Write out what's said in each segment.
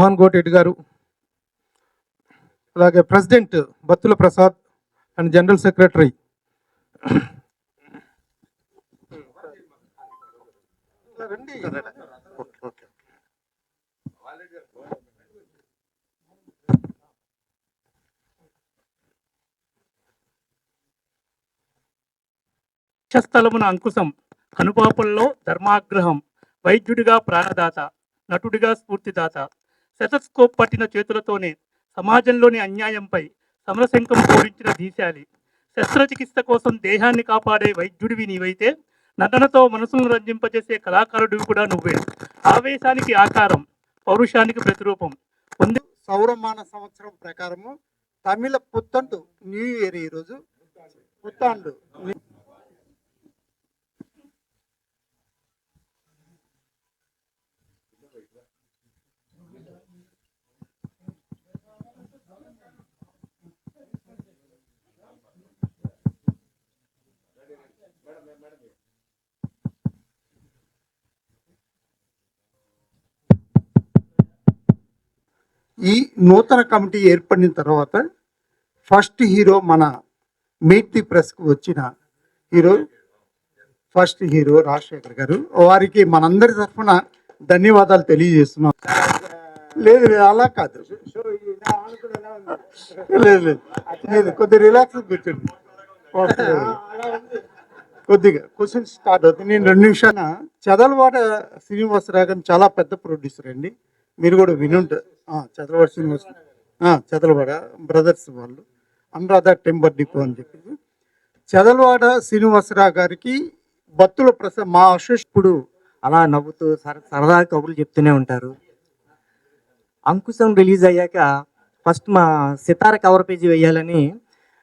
మోహన్ గోటెడ్డి గారు, అలాగే president Battula Prasad and general secretary స్థలమున అంకుశం, కనుపాపుల్లో ధర్మాగ్రహం, వైద్యుడిగా ప్రాణదాత, నటుడిగా స్ఫూర్తిదాత, శతస్కోప్ పట్టిన చేతులతోనే సమాజంలోని అన్యాయంపై సమరశంఖం పూరించిన దీశాలి, శస్త్రచికిత్స కోసం దేహాన్ని కాపాడే వైద్యుడివి నీవైతే నటనతో మనసును రంజింపజేసే కళాకారుడివి కూడా నువ్వే. ఆవేశానికి ఆకారం, పౌరుషానికి ప్రతిరూపం. సౌరమాన సంవత్సరం ప్రకారము తమిళ పుత్తండు న్యూ ఇయర్ ఈరోజు పుత్తాండు. ఈ నూతన కమిటీ ఏర్పడిన తర్వాత ఫస్ట్ హీరో మన మీట్ ది ప్రెస్కు వచ్చిన హీరో ఫస్ట్ హీరో రాజశేఖర్ గారు, వారికి మనందరి తరఫున ధన్యవాదాలు తెలియజేస్తున్నాం. లేదు అలా కాదు, లేదు లేదు కొద్దిగా రిలాక్స్ కూర్చోండి. కొద్దిగా క్వశ్చన్ స్టార్ట్ అవుతుంది. నేను 2 నిమిషాల చదలవాడ శ్రీనివాసరావు గారు చాలా పెద్ద ప్రొడ్యూసర్ అండి, మీరు కూడా వినుంటారు. చదలవాడ శ్రీనివాస చదలవాడ బ్రదర్స్ వాళ్ళు అనురాధ టెంబర్ డిపో అని చెప్పి చదలవాడ శ్రీనివాసరావు గారికి బత్తుల ప్రసాద్ మా అశేషుడు అలా నవ్వుతూ సరదా కబుర్లు చెప్తూనే ఉంటారు. అంకుశం రిలీజ్ అయ్యాక ఫస్ట్ మా సితార కవర్ పేజీ వేయాలని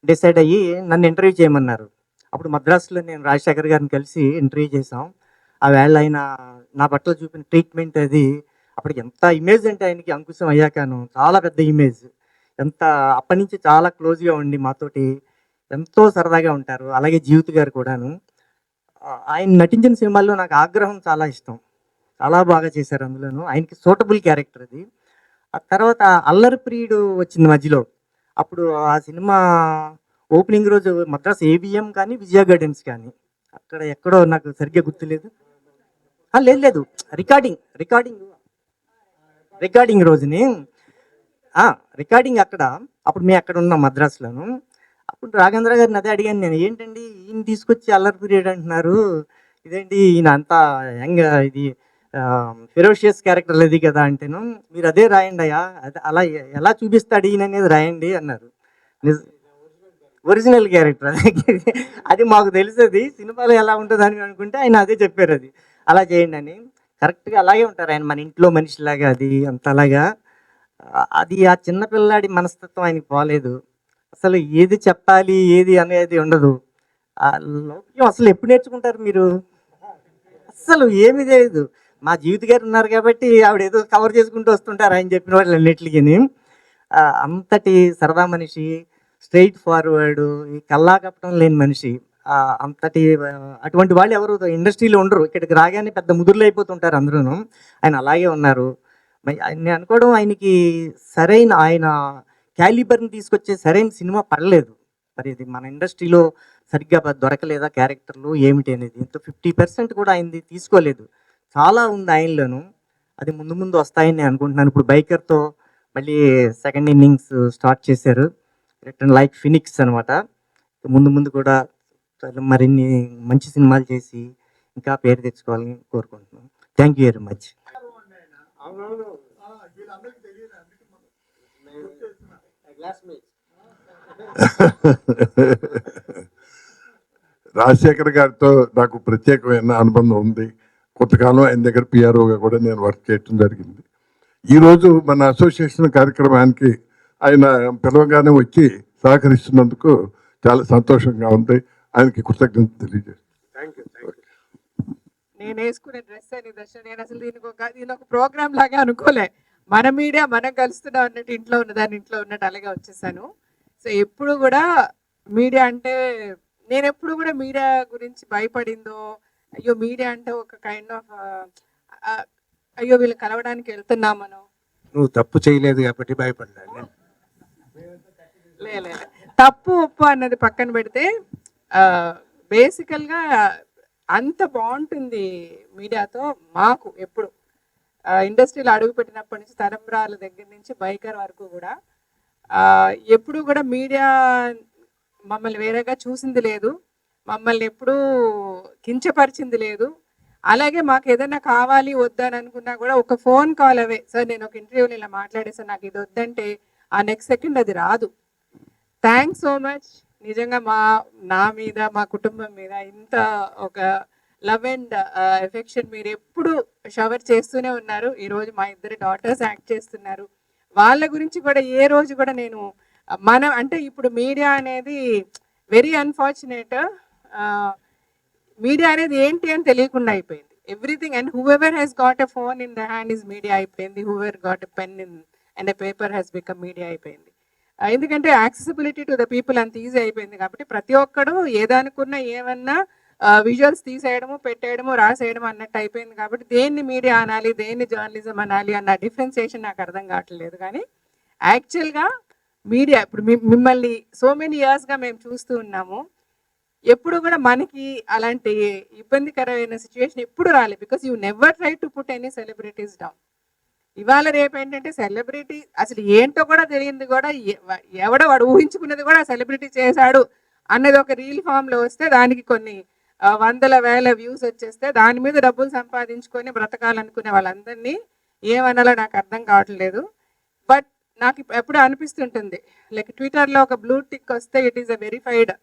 డిసైడ్ అయ్యి నన్ను ఇంటర్వ్యూ చేయమన్నారు. అప్పుడు మద్రాసులో నేను రాజశేఖర్ గారిని కలిసి ఇంటర్వ్యూ చేసాం. ఆ వేళ ఆయన నా పట్ల చూపిన ట్రీట్మెంట్ అది అప్పటికి ఎంత ఇమేజ్ అంటే ఆయనకి అంకుశం అయ్యాకను చాలా పెద్ద ఇమేజ్. ఎంత అప్పటి నుంచి చాలా క్లోజ్గా ఉండి మాతోటి ఎంతో సరదాగా ఉంటారు. అలాగే జీవిత గారు కూడాను. ఆయన నటించిన సినిమాల్లో నాకు ఆగ్రహం చాలా ఇష్టం, చాలా బాగా చేశారు అందులోను. ఆయనకి సూటబుల్ క్యారెక్టర్ అది. ఆ తర్వాత అల్లరి ప్రియుడు వచ్చింది మధ్యలో. అప్పుడు ఆ సినిమా ఓపెనింగ్ రోజు మద్రాస్ ఏబిఎం కానీ విజయ గార్డెన్స్ కానీ అక్కడ ఎక్కడో నాకు సరిగ్గా గుర్తులేదు. లేదు లేదు రికార్డింగ్ రోజుని రికార్డింగ్ అక్కడ. అప్పుడు మేము అక్కడ ఉన్నాం మద్రాసులోను. అప్పుడు రాఘేంద్ర గారిని అదే అడిగాను నేను, ఏంటండి ఈయన తీసుకొచ్చి అల్లరి పీరియడ్ అంటున్నారు, ఇదేంటి ఈయన అంతా యంగ్, ఇది ఫెరోషియస్ క్యారెక్టర్ అది కదా అంటేను, మీరు అదే రాయండి అయ్యా, అదే అలా ఎలా చూపిస్తాడు ఈయన అనేది రాయండి అన్నారు. ఒరిజినల్ క్యారెక్టర్ అది మాకు తెలిసేది, సినిమాలో ఎలా ఉంటుంది అని అనుకుంటే ఆయన అదే చెప్పారు, అది అలా చేయండి అని. కరెక్ట్గా అలాగే ఉంటారు ఆయన, మన ఇంట్లో మనిషిలాగా, అది అంతలాగా. అది ఆ చిన్నపిల్లాడి మనస్తత్వం ఆయనకి పోలేదు. అసలు ఏది చెప్పాలి ఏది అనేది ఉండదు. ఆ లౌక్యం అసలు ఎప్పుడు నేర్చుకుంటారు మీరు? అసలు ఏమీ తెలియదు. మా జీవిత గారు ఉన్నారు కాబట్టి ఆవిడ ఏదో కవర్ చేసుకుంటూ వస్తుంటారు ఆయన చెప్పిన వాళ్ళు అన్నిటికీ. అంతటి సరదా మనిషి, స్ట్రైట్ ఫార్వర్డ్, ఈ కల్లా కప్పటం లేని మనిషి. అంతటి అటువంటి వాళ్ళు ఎవరు ఇండస్ట్రీలో ఉండరు. ఇక్కడికి రాగానే పెద్ద ముదురులు అయిపోతుంటారు అందరూ. ఆయన అలాగే ఉన్నారు. నేను అనుకోవడం ఆయనకి సరైన ఆయన క్యాలిబర్ని తీసుకొచ్చే సరైన సినిమా పడలేదు. మరి ఇది మన ఇండస్ట్రీలో సరిగ్గా దొరకలేదా క్యారెక్టర్లు ఏమిటి అనేది. ఇంత 50% కూడా ఆయనది తీసుకోలేదు. చాలా ఉంది ఆయనలోను. అది ముందు ముందు వస్తాయని నేను అనుకుంటున్నాను. ఇప్పుడు బైకర్తో మళ్ళీ సెకండ్ ఇన్నింగ్స్ స్టార్ట్ చేశారు, రిటర్న్ లైక్ ఫినిక్స్ అనమాట. ముందు ముందు కూడా మరిన్ని మంచి సినిమాలు చేసి ఇంకా పేరు తెచ్చుకోవాలని కోరుకుంటున్నాను. Thank you very much. Rajasekhar గారితో నాకు ప్రత్యేకమైన అనుబంధం ఉంది. కొంతకాలం ఆయన దగ్గర పిఆర్ఓగా కూడా నేను వర్క్ చేయడం జరిగింది. ఈరోజు మన అసోసియేషన్ కార్యక్రమానికి ఆయన పిలవగానే వచ్చి సహకరిస్తున్నందుకు చాలా సంతోషంగా ఉంది. ఆయనకి కృతజ్ఞత తెలియజేస్తాను. నేను వేసుకునే డ్రెస్ అని దర్శనం, నేను అసలు దీని ఒక ప్రోగ్రామ్ లాగా అనుకోలే. మన మీడియా మనం కలుస్తున్నాం అన్నట్టు, ఇంట్లో ఉన్నదాన్ని ఇంట్లో ఉన్నట్టు అలాగే వచ్చేసాను. సో ఎప్పుడు కూడా మీడియా అంటే, నేను ఎప్పుడు కూడా మీడియా గురించి భయపడిందో, అయ్యో మీడియా అంటే ఒక కైండ్ ఆఫ్ అయ్యో వీళ్ళు కలవడానికి వెళ్తున్నాం మనం, నువ్వు తప్పు చేయలేదు కాబట్టి భయపడ్డా నేను. లే లే, లే. తప్పు ఒప్పు అన్నది పక్కన పెడితే బేసికల్గా అంత బాగుంటుంది మీడియాతో. మాకు ఎప్పుడు ఇండస్ట్రీలో అడుగు పెట్టినప్పటి నుంచి తరంబ్రాల దగ్గర నుంచి బైకర్ వరకు కూడా ఎప్పుడు కూడా మీడియా మమ్మల్ని వేరేగా చూసింది లేదు, మమ్మల్ని ఎప్పుడూ కించపరిచింది లేదు. అలాగే మాకు ఏదైనా కావాలి వద్దని అనుకున్నా కూడా ఒక ఫోన్ కాల్ అవే, సార్ నేను ఒక ఇంటర్వ్యూలో ఇలా మాట్లాడేసాను నాకు ఇది వద్దంటే ఆ నెక్స్ట్ సెకండ్ అది రాదు. Thanks so much. నిజంగా నా మీద మా కుటుంబం మీద ఇంత ఒక లవ్ అండ్ ఎఫెక్షన్ మీరు ఎప్పుడు షవర్ చేస్తూనే ఉన్నారు. ఈరోజు మా ఇద్దరు డాటర్స్ యాక్ట్ చేస్తున్నారు. వాళ్ళ గురించి కూడా ఏ రోజు కూడా నేను మనం అంటే ఇప్పుడు మీడియా అనేది వెరీ అన్ఫార్చునేట్, మీడియా అనేది ఏంటి అని తెలియకుండా అయిపోయింది. Everything and whoever has got a phone in the hand is media అయిపోయింది. Whoever got a pen in and a paper has become media అయిపోయింది. ఎందుకంటే యాక్సెసిబిలిటీ టు ద పీపుల్ అంత ఈజీ అయిపోయింది కాబట్టి ప్రతి ఒక్కడు ఏదనుకున్నా ఏమన్నా విజువల్స్ తీసేయడము పెట్టేయడము రాసేయడం అన్నట్టు అయిపోయింది కాబట్టి దేన్ని మీడియా అనాలి దేన్ని జర్నలిజం అనాలి అన్న డిఫరెన్సియేషన్ నాకు అర్థం కావట్లేదు. కానీ యాక్చువల్గా మీడియా ఇప్పుడు మిమ్మల్ని సో మెనీ ఇయర్స్గా మేము చూస్తూ ఉన్నాము. ఎప్పుడు కూడా మనకి అలాంటి ఇబ్బందికరమైన సిచ్యువేషన్ ఎప్పుడు రాలేదు. Because you never try to put any celebrities down. ఇవాళ రేపు ఏంటంటే సెలబ్రిటీ అసలు ఏంటో కూడా తెలియంది కూడా ఎవడో వాడు ఊహించుకున్నది కూడా సెలబ్రిటీ చేశాడు అన్నది ఒక రీల్ ఫామ్లో వస్తే దానికి కొన్ని వందల వేల వ్యూస్ వచ్చేస్తే దాని మీద డబ్బులు సంపాదించుకొని బ్రతకాలనుకునే వాళ్ళందరినీ ఏమనాలో నాకు అర్థం కావట్లేదు. బట్ నాకు ఎప్పుడు అనిపిస్తుంటుంది లైక్ ట్విట్టర్లో ఒక బ్లూ టిక్ వస్తే it is a verified,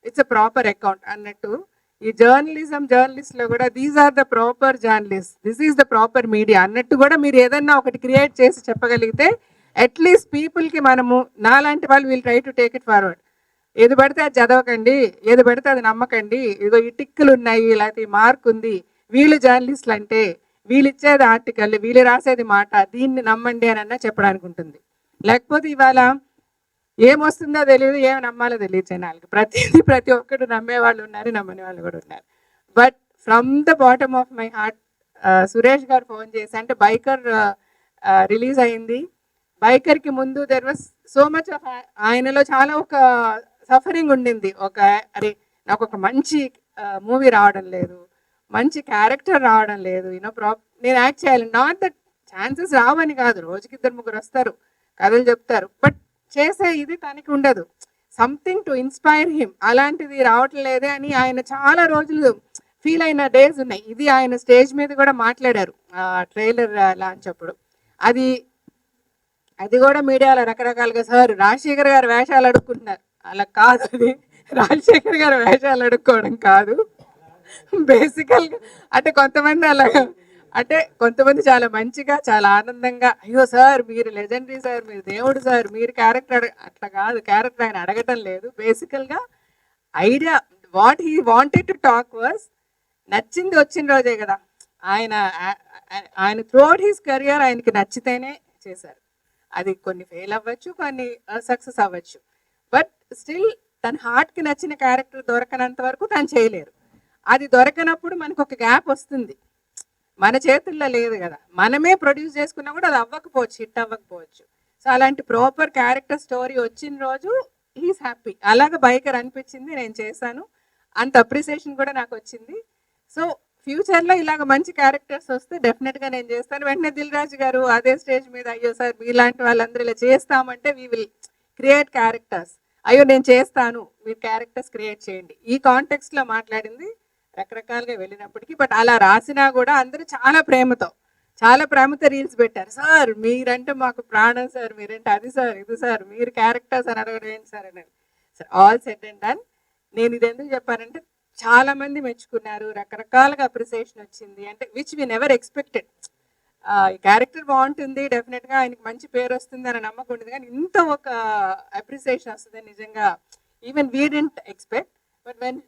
it's a proper account అన్నట్టు ఈ జర్నలిస్ట్లో కూడా these are the proper journalist, this is the proper media అన్నట్టు కూడా మీరు ఏదన్నా ఒకటి క్రియేట్ చేసి చెప్పగలిగితే అట్లీస్ట్ పీపుల్కి మనము నాలాంటి వాళ్ళు will try to take it forward. ఏది పడితే అది చదవకండి, ఏది పడితే అది నమ్మకండి, ఇదిగో ఈ టిక్కులు ఉన్నాయి లేకపోతే ఈ మార్క్ ఉంది, వీళ్ళు జర్నలిస్టులు అంటే వీళ్ళు ఇచ్చేది ఆర్టికల్ వీళ్ళు రాసేది మాట దీన్ని నమ్మండి అని అన్నా చెప్పడానికి ఉంటుంది. లేకపోతే ఇవాళ ఏమొస్తుందో తెలియదు ఏం నమ్మాలో తెలియదు జనాలకి. ప్రతి ఒక్కరు నమ్మే వాళ్ళు ఉన్నారు, నమ్మని వాళ్ళు కూడా ఉన్నారు. But from the bottom of my heart Suresh గారు ఫోన్ చేసి అంటే బైకర్ రిలీజ్ అయింది. బైకర్కి ముందు there was so much of ఆయనలో చాలా ఒక సఫరింగ్ ఉండింది. అరే నాకు ఒక మంచి మూవీ రావడం లేదు, మంచి క్యారెక్టర్ రావడం లేదు, నేను యాక్ట్ చేయాలి. నాట్ దట్ ఛాన్సెస్ రావని కాదు, రోజుకి 2-3 వస్తారు కథలు చెప్తారు, బట్ చేసే ఇది తనకి ఉండదు. సంథింగ్ టు ఇన్స్పైర్ హిమ్ అలాంటిది రావట్లేదే అని ఆయన చాలా రోజులు ఫీల్ అయిన డేస్ ఉన్నాయి. ఇది ఆయన స్టేజ్ మీద కూడా మాట్లాడారు ట్రైలర్ లాంచ్ అప్పుడు. అది కూడా మీడియాలో రకరకాలుగా సార్ రాజశేఖర్ గారు వేషాలు అడుక్కుంటున్నారు. అలా కాదు, అది రాజశేఖర్ గారు వేషాలు అడుక్కోవడం కాదు. బేసికల్గా అంటే కొంతమంది అలాగా అంటే కొంతమంది చాలా మంచిగా చాలా ఆనందంగా అయ్యో సార్ మీరు లెజెండరీ సార్, మీరు దేవుడు సార్, మీరు క్యారెక్టర్ అట్లా కాదు, క్యారెక్టర్ ఆయన అడగటం లేదు. బేసికల్గా idea what he wanted to talk was నచ్చింది వచ్చిన రోజే కదా. ఆయన త్రూఅవుట్ హిస్ కెరియర్ ఆయనకి నచ్చితేనే చేశారు. అది కొన్ని ఫెయిల్ అవ్వచ్చు, కొన్ని సక్సెస్ అవ్వచ్చు, బట్ స్టిల్ తన హార్ట్కి నచ్చిన క్యారెక్టర్ దొరకనంత వరకు తను చేయలేరు. అది దొరకనప్పుడు మనకు ఒక గ్యాప్ వస్తుంది, మన చేతుల్లో లేదు కదా. మనమే ప్రొడ్యూస్ చేసుకున్నా కూడా అది అవ్వకపోవచ్చు, హిట్ అవ్వకపోవచ్చు. సో అలాంటి ప్రాపర్ క్యారెక్టర్ స్టోరీ వచ్చిన రోజు హీస్ హ్యాపీ. అలాగ బైకర్ అనిపించింది, నేను చేశాను, అంత అప్రిసియేషన్ కూడా నాకు వచ్చింది. సో ఫ్యూచర్లో ఇలాగ మంచి క్యారెక్టర్స్ వస్తే డెఫినెట్గా నేను చేస్తాను. వెంటనే దిల్ రాజు గారు అదే స్టేజ్ మీద అయ్యో సార్ మీలాంటి వాళ్ళందరూ ఇలా చేస్తామంటే వీ విల్ క్రియేట్ క్యారెక్టర్స్, అయ్యో నేను చేస్తాను మీరు క్యారెక్టర్స్ క్రియేట్ చేయండి. ఈ కాంటెక్స్ట్లో మాట్లాడింది రకరకాలుగా వెళ్ళినప్పటికీ, బట్ అలా రాసినా కూడా అందరూ చాలా ప్రేమతో రీల్స్ పెట్టారు. సార్ మీరంటే మాకు ప్రాణం సార్, మీరంటే అది సార్ ఇది సార్, మీరు క్యారెక్టర్స్ అని అడగడం ఏంటి సార్ అనేది. Sir all set and done. నేను ఇది ఎందుకు చెప్పానంటే చాలా మంది మెచ్చుకున్నారు, రకరకాలుగా అప్రిసియేషన్ వచ్చింది, అంటే విచ్ వి నెవర్ ఎక్స్పెక్టెడ్. ఈ క్యారెక్టర్ బాగుంటుంది, డెఫినెట్గా ఆయనకి మంచి పేరు వస్తుంది అని నమ్మకం ఉండదు, కానీ ఇంత ఒక అప్రిసియేషన్ వస్తుంది నిజంగా even we didn't expect. But when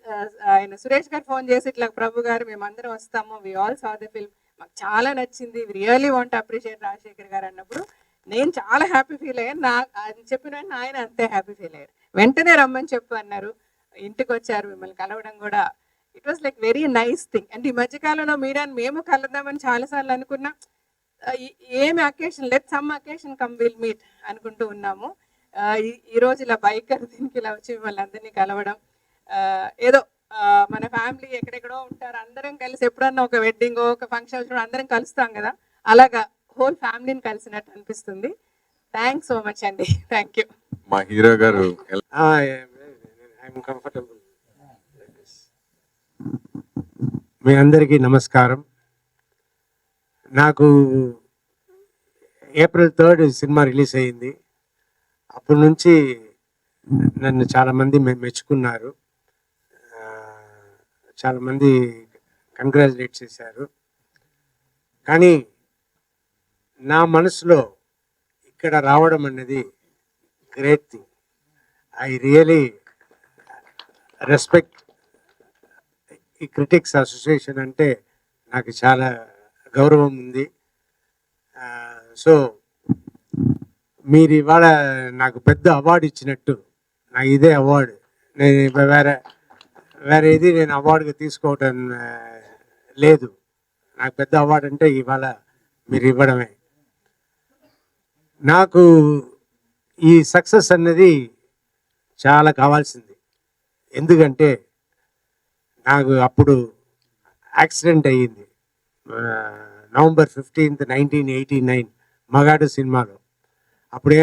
ఆయన సురేష్ గారు ఫోన్ చేసి ఇట్లా ప్రభు గారు మేమందరం వస్తాము, we all saw the film, మాకు చాలా నచ్చింది, we really want appreciate Rajasekhar garu అన్నప్పుడు నేను చాలా హ్యాపీ ఫీల్ అయ్యాను. అది చెప్పిన వెంటనే ఆయన అంతే హ్యాపీ ఫీల్ అయ్యారు. వెంటనే రమ్మని చెప్పు అన్నారు, ఇంటికి వచ్చారు, మిమ్మల్ని కలవడం కూడా it was like very nice thing. అంటే ఈ మధ్యకాలంలో మీడియాని మేము కలుద్దామని చాలాసార్లు అనుకున్నా, ఏం అకేషన్ లేదు, some occasion come will meet అనుకుంటూ ఉన్నాము. ఈ రోజు ఇలా బైకర్ దీనికి ఇలా వచ్చి వాళ్ళందరినీ కలవడం, ఏదో మన ఫ్యామిలీ ఎక్కడెక్కడో ఉంటారు, అందరం కలిసి ఎప్పుడన్నా ఒక వెడ్డింగ్ ఒక ఫంక్షన్ అందరం కలుస్తాం కదా, అలాగా హోల్ ఫ్యామిలీని కలిసినట్టు అనిపిస్తుంది. థ్యాంక్స్ సో మచ్ అండి. Thank you. మా హీరో గారు కంఫర్టబుల్. మీ అందరికీ నమస్కారం. నాకు April 3 సినిమా రిలీజ్ అయ్యింది. అప్పటి నుంచి నన్ను చాలామంది మెచ్చుకున్నారు, చాలామంది కంగ్రాచులేట్ చేశారు. కానీ నా మనసులో ఇక్కడ రావడం అనేది great thing. I really respect ఈ క్రిటిక్స్ అసోసియేషన్, అంటే నాకు చాలా గౌరవం ఉంది. సో మీరు ఇవాళ నాకు పెద్ద అవార్డు ఇచ్చినట్టు, నాకు ఇదే అవార్డు. నేను వేరే ఇది నేను అవార్డుగా తీసుకోవటం లేదు. నాకు పెద్ద అవార్డు అంటే ఇవాళ మీరు ఇవ్వడమే. నాకు ఈ సక్సెస్ అన్నది చాలా కావాల్సింది. ఎందుకంటే నాకు అప్పుడు యాక్సిడెంట్ అయ్యింది November 15th, 1989 మగాడు సినిమాలో. అప్పుడు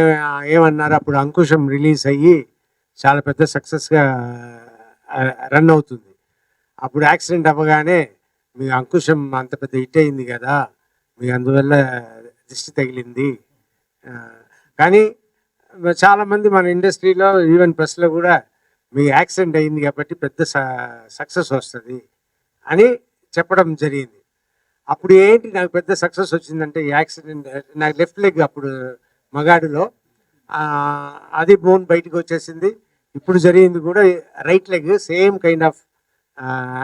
ఏమన్నారు, అప్పుడు అంకుశం రిలీజ్ అయ్యి చాలా పెద్ద సక్సెస్గా రన్ అవుతుంది. అప్పుడు యాక్సిడెంట్ అవ్వగానే మీ అంకుశం అంత పెద్ద హిట్ అయింది కదా, మీ అందువల్ల దిష్టి తగిలింది. కానీ చాలామంది మన ఇండస్ట్రీలో ఈవెన్ ప్రెస్లో కూడా మీ యాక్సిడెంట్ అయింది కాబట్టి పెద్ద సక్సెస్ వస్తుంది అని చెప్పడం జరిగింది. అప్పుడు ఏంటి నాకు పెద్ద సక్సెస్ వచ్చిందంటే, ఈ యాక్సిడెంట్ నాకు లెఫ్ట్ లెగ్ అప్పుడు మగాడులో అది బోన్ బయటకు వచ్చేసింది. ఇప్పుడు జరిగింది కూడా right leg, same kind of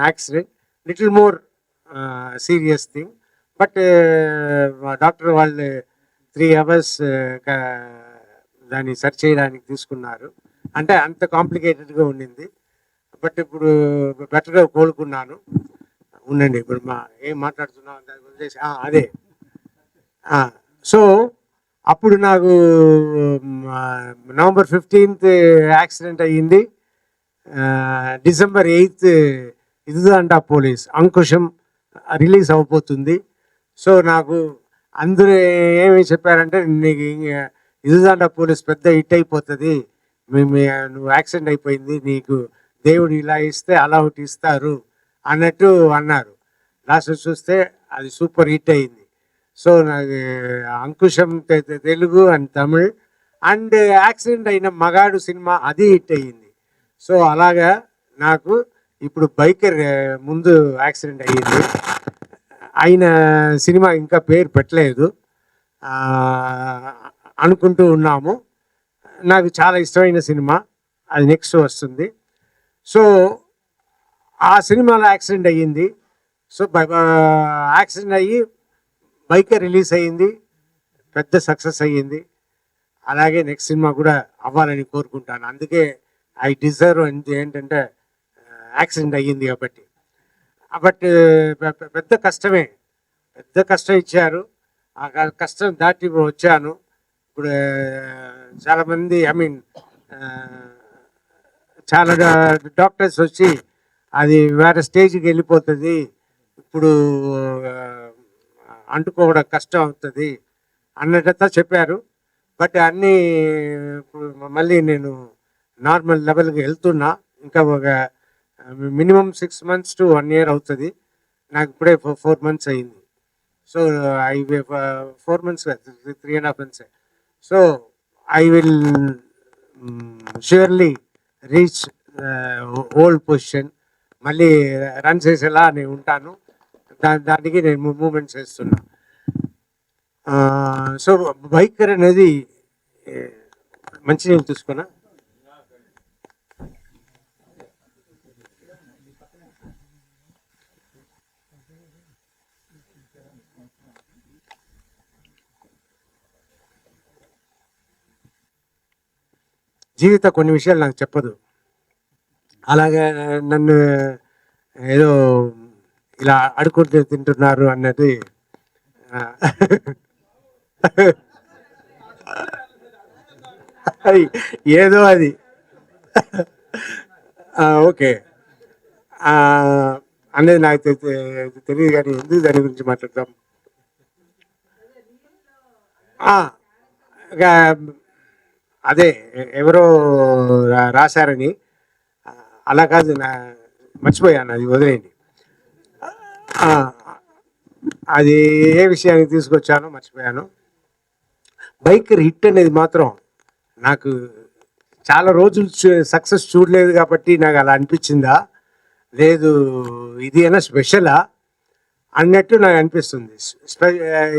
accident, little more serious thing. But doctor వాళ్ళు 3 hours దాన్ని సర్చ్ చేయడానికి తీసుకున్నారు. అంటే అంత కాంప్లికేటెడ్గా ఉండింది. బట్ ఇప్పుడు బెటర్గా కోలుకున్నాను. ఉండండి, ఇప్పుడు ఏం మాట్లాడుతున్నాం దాని గురించి అదే. సో అప్పుడు నాకు November 15th యాక్సిడెంట్ అయ్యింది. December 8th ఇదిదంట police Ankusam release అయిపోతుంది. సో నాకు అందరూ ఏమి చెప్పారంటే, నీకు ఇదిదంట పోలీస్ పెద్ద హిట్ అయిపోతుంది, నువ్వు యాక్సిడెంట్ అయిపోయింది, నీకు దేవుడు ఇలా ఇస్తే అలా ఒకటి ఇస్తారు అన్నట్టు అన్నారు. లాస్ట్ చూస్తే అది సూపర్ హిట్ అయింది. సో నాకు Ankusam Telugu and Tamil and accident అయిన మగాడు సినిమా అది హిట్ అయ్యింది. సో అలాగా నాకు ఇప్పుడు బైకర్ ముందు యాక్సిడెంట్ అయ్యింది, ఆయన సినిమా ఇంకా పేరు పెట్టలేదు, అనుకుంటూ ఉన్నాము. నాకు చాలా ఇష్టమైన సినిమా, అది నెక్స్ట్ వస్తుంది. సో ఆ సినిమాలో యాక్సిడెంట్ అయ్యింది. సో యాక్సిడెంట్ అయ్యి బైకర్ రిలీజ్ అయ్యింది, పెద్ద సక్సెస్ అయ్యింది. అలాగే నెక్స్ట్ సినిమా కూడా అవ్వాలని కోరుకుంటాను. అందుకే ఐ డిజర్వ్ ఏంటంటే యాక్సిడెంట్ అయ్యింది కాబట్టి. బట్ పెద్ద కష్టమే, పెద్ద కష్టం ఇచ్చారు. ఆ కష్టం దాటి వచ్చాను. ఇప్పుడు చాలామంది చాలా డాక్టర్స్ వచ్చి అది వేరే స్టేజ్కి వెళ్ళిపోతుంది, ఇప్పుడు అంటుకోవడం కష్టం అవుతుంది అన్నట్టు చెప్పారు. బట్ అన్నీ ఇప్పుడు మళ్ళీ నేను నార్మల్ లెవెల్కి వెళ్తున్నా. ఇంకా ఒక మినిమం 6 months to 1 year అవుతుంది. నాకు ఇప్పుడే 4 months అయింది. So 4 months 3.5 months. So I will surely reach old position. మళ్ళీ రన్ చేసేలా నేను ఉంటాను, దానికి నేను మూమెంట్స్ చేస్తున్నా. సో బైకర్ అనేది మంచి నేను చూసుకున్నా. జీవిత కొన్ని విషయాలు నాకు చెప్పదు. అలాగే నన్ను ఏదో ఇలా అడుక్కుంటూ తింటున్నారు అన్నది ఏదో అది ఓకే అనేది నాకు తెలియదు, కానీ ఎందుకు దాని గురించి మాట్లాడతాం. ఇక అదే ఎవరో రాశారని, అలా కాదు, మర్చిపోయాను, అది వదిలేయండి. అది ఏ విషయానికి తీసుకొచ్చానో మర్చిపోయాను. బైకర్ హిట్ అనేది మాత్రం నాకు చాలా రోజులు సక్సెస్ చూడలేదు కాబట్టి నాకు అలా అనిపించిందా, లేదు ఇది అయినా స్పెషలా అన్నట్టు నాకు అనిపిస్తుంది.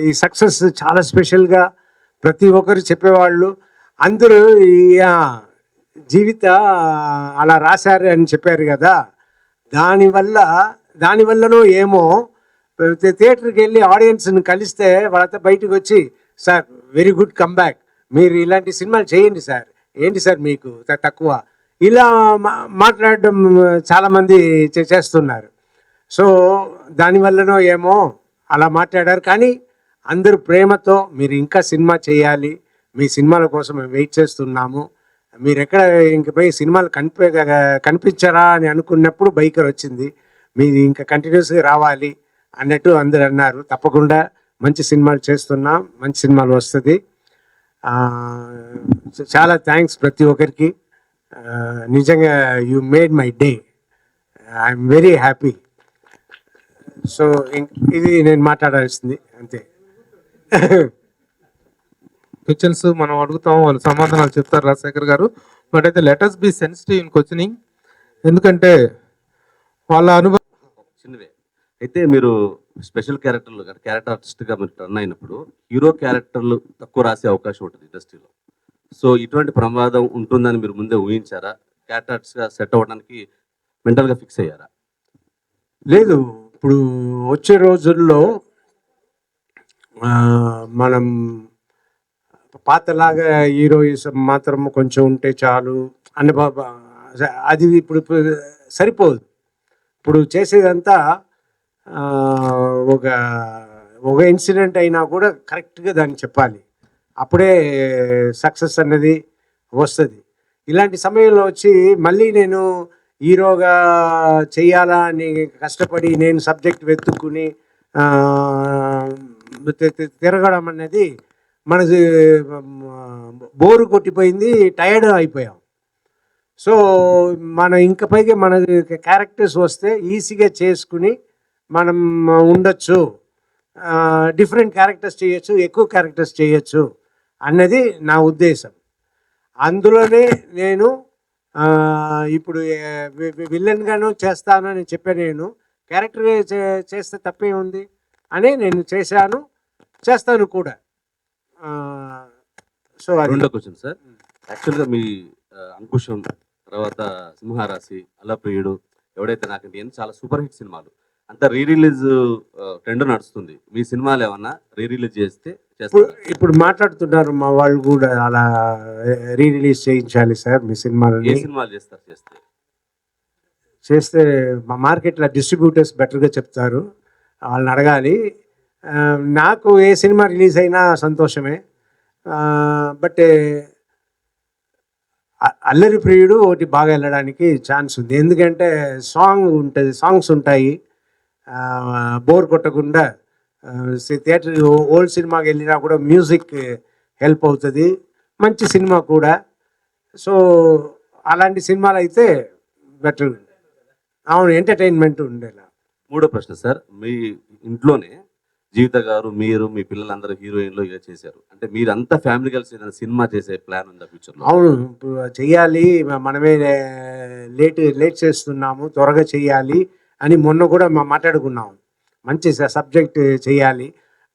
ఈ సక్సెస్ చాలా స్పెషల్గా ప్రతి ఒక్కరు చెప్పేవాళ్ళు అందరూ జీవిత అలా రాశారు అని చెప్పారు కదా, దానివల్లనో ఏమో థియేటర్కి వెళ్ళి ఆడియన్స్ని కలిస్తే వాళ్ళతో బయటకు వచ్చి, సార్ వెరీ గుడ్ కమ్బ్యాక్, మీరు ఇలాంటి సినిమాలు చేయండి సార్, ఏంటి సార్ మీకు తక్కువ, ఇలా మాట్లాడడం చాలామంది చేస్తున్నారు. సో దానివల్లనో ఏమో అలా మాట్లాడారు. కానీ అందరూ ప్రేమతో మీరు ఇంకా సినిమా చేయాలి, మీ సినిమాల కోసం మేము వెయిట్ చేస్తున్నాము, మీరు ఎక్కడ ఇంక పోయి సినిమాలు కనిపించరా అని అనుకున్నప్పుడు బైకర్ వచ్చింది, మీది ఇంకా కంటిన్యూస్గా రావాలి అన్నట్టు అందరు అన్నారు. తప్పకుండా మంచి సినిమాలు చేస్తున్నాం, మంచి సినిమాలు వస్తుంది. చాలా థ్యాంక్స్ ప్రతి ఒక్కరికి. నిజంగా you made my day, I'm very happy. So ఇది నేను మాట్లాడాల్సింది, అంతే. క్వశ్చన్స్ మనం అడుగుతాం, వాళ్ళు సమాధానాలు చెప్తారు రాజశేఖర్ గారు. బట్ అయితే letters be sensitive in questioning, ఎందుకంటే వాళ్ళ అనుభవం చిన్నవే. అయితే మీరు స్పెషల్ క్యారెక్టర్లు క్యారెక్టర్ ఆర్టిస్ట్గా మీరు టర్న్ అయినప్పుడు హీరో క్యారెక్టర్లు తక్కువ రాసే అవకాశం ఉంటుంది ఇండస్ట్రీలో. సో ఇటువంటి ప్రమాదం ఉంటుందని మీరు ముందే ఊహించారా? క్యారెక్టర్ ఆర్టిస్ట్గా సెట్ అవ్వడానికి మెంటల్గా ఫిక్స్ అయ్యారా? లేదు, ఇప్పుడు వచ్చే రోజుల్లో మనం పాతలాగా హీరోయిజం మాత్రం కొంచెం ఉంటే చాలు అని అది ఇప్పుడు సరిపోదు. ఇప్పుడు చేసేదంతా ఒక ఇన్సిడెంట్ అయినా కూడా కరెక్ట్గా దాన్ని చెప్పాలి, అప్పుడే సక్సెస్ అన్నది వస్తుంది. ఇలాంటి సమయంలో వచ్చి మళ్ళీ నేను హీరోగా చెయ్యాలా అని కష్టపడి నేను సబ్జెక్ట్ వెతుక్కుని తిరగడం అనేది మనకి బోరు కొట్టిపోయింది, టైర్డ్ అయిపోయాం. సో మనం ఇంక పైగా మన క్యారెక్టర్స్ వస్తే ఈజీగా చేసుకుని మనం ఉండొచ్చు, డిఫరెంట్ క్యారెక్టర్స్ చేయొచ్చు, ఎక్కువ క్యారెక్టర్స్ చేయొచ్చు అన్నది నా ఉద్దేశం. అందులోనే నేను ఇప్పుడు విలన్గాను చేస్తానని చెప్పాను. నేను క్యారెక్టర్ చేస్తే తప్పే ఉంది అని నేను చేస్తాను కూడా. సో రెండో క్వశ్చన్ సార్, యాక్చువల్గా మీ అంకుశం తర్వాత సింహరాశి, అలప్రియుడు, ఎవడైతే నాకంటే చాలా సూపర్ హిట్ సినిమాలు, అంత రీ రిలీజ్ ట్రెండ్ నడుస్తుంది. మీ సినిమాలు ఏమన్నా రీ రిలీజ్ ఇప్పుడు మాట్లాడుతున్నారు మా వాళ్ళు కూడా, అలా రీ రిలీజ్ చేయించాలి సార్ మీ సినిమాలు. ఏ సినిమాలు చేస్తారు? చేస్తే మా మార్కెట్లో డిస్ట్రిబ్యూటర్స్ బెటర్గా చెప్తారు, వాళ్ళని అడగాలి. నాకు ఏ సినిమా రిలీజ్ అయినా సంతోషమే. బట్ అల్లరి ప్రియుడు ఒకటి బాగా వెళ్ళడానికి ఛాన్స్ ఉంది, ఎందుకంటే సాంగ్స్ ఉంటాయి, బోర్ కొట్టకుండా. థియేటర్ ఓల్డ్ సినిమాకి వెళ్ళినా కూడా మ్యూజిక్ హెల్ప్ అవుతుంది, మంచి సినిమా కూడా. సో అలాంటి సినిమాలు అయితే బెటర్. అవును, ఎంటర్టైన్మెంట్ ఉండేలా. మూడో ప్రశ్న సార్, మీ ఇంట్లోనే జీవిత గారు, మీరు, మీ పిల్లలందరూ హీరోయిన్లు ఇలా చేశారు, అంటే మీరంతా ఫ్యామిలీ కలిసి ఏదైనా సినిమా చేసే ప్లాన్ ఉందా ఫ్యూచర్లో? అవును, ఇప్పుడు చెయ్యాలి, మనమే లేట్ చేస్తున్నాము, త్వరగా చెయ్యాలి అని మొన్న కూడా మాట్లాడుకున్నాము. మంచి సబ్జెక్ట్ చేయాలి.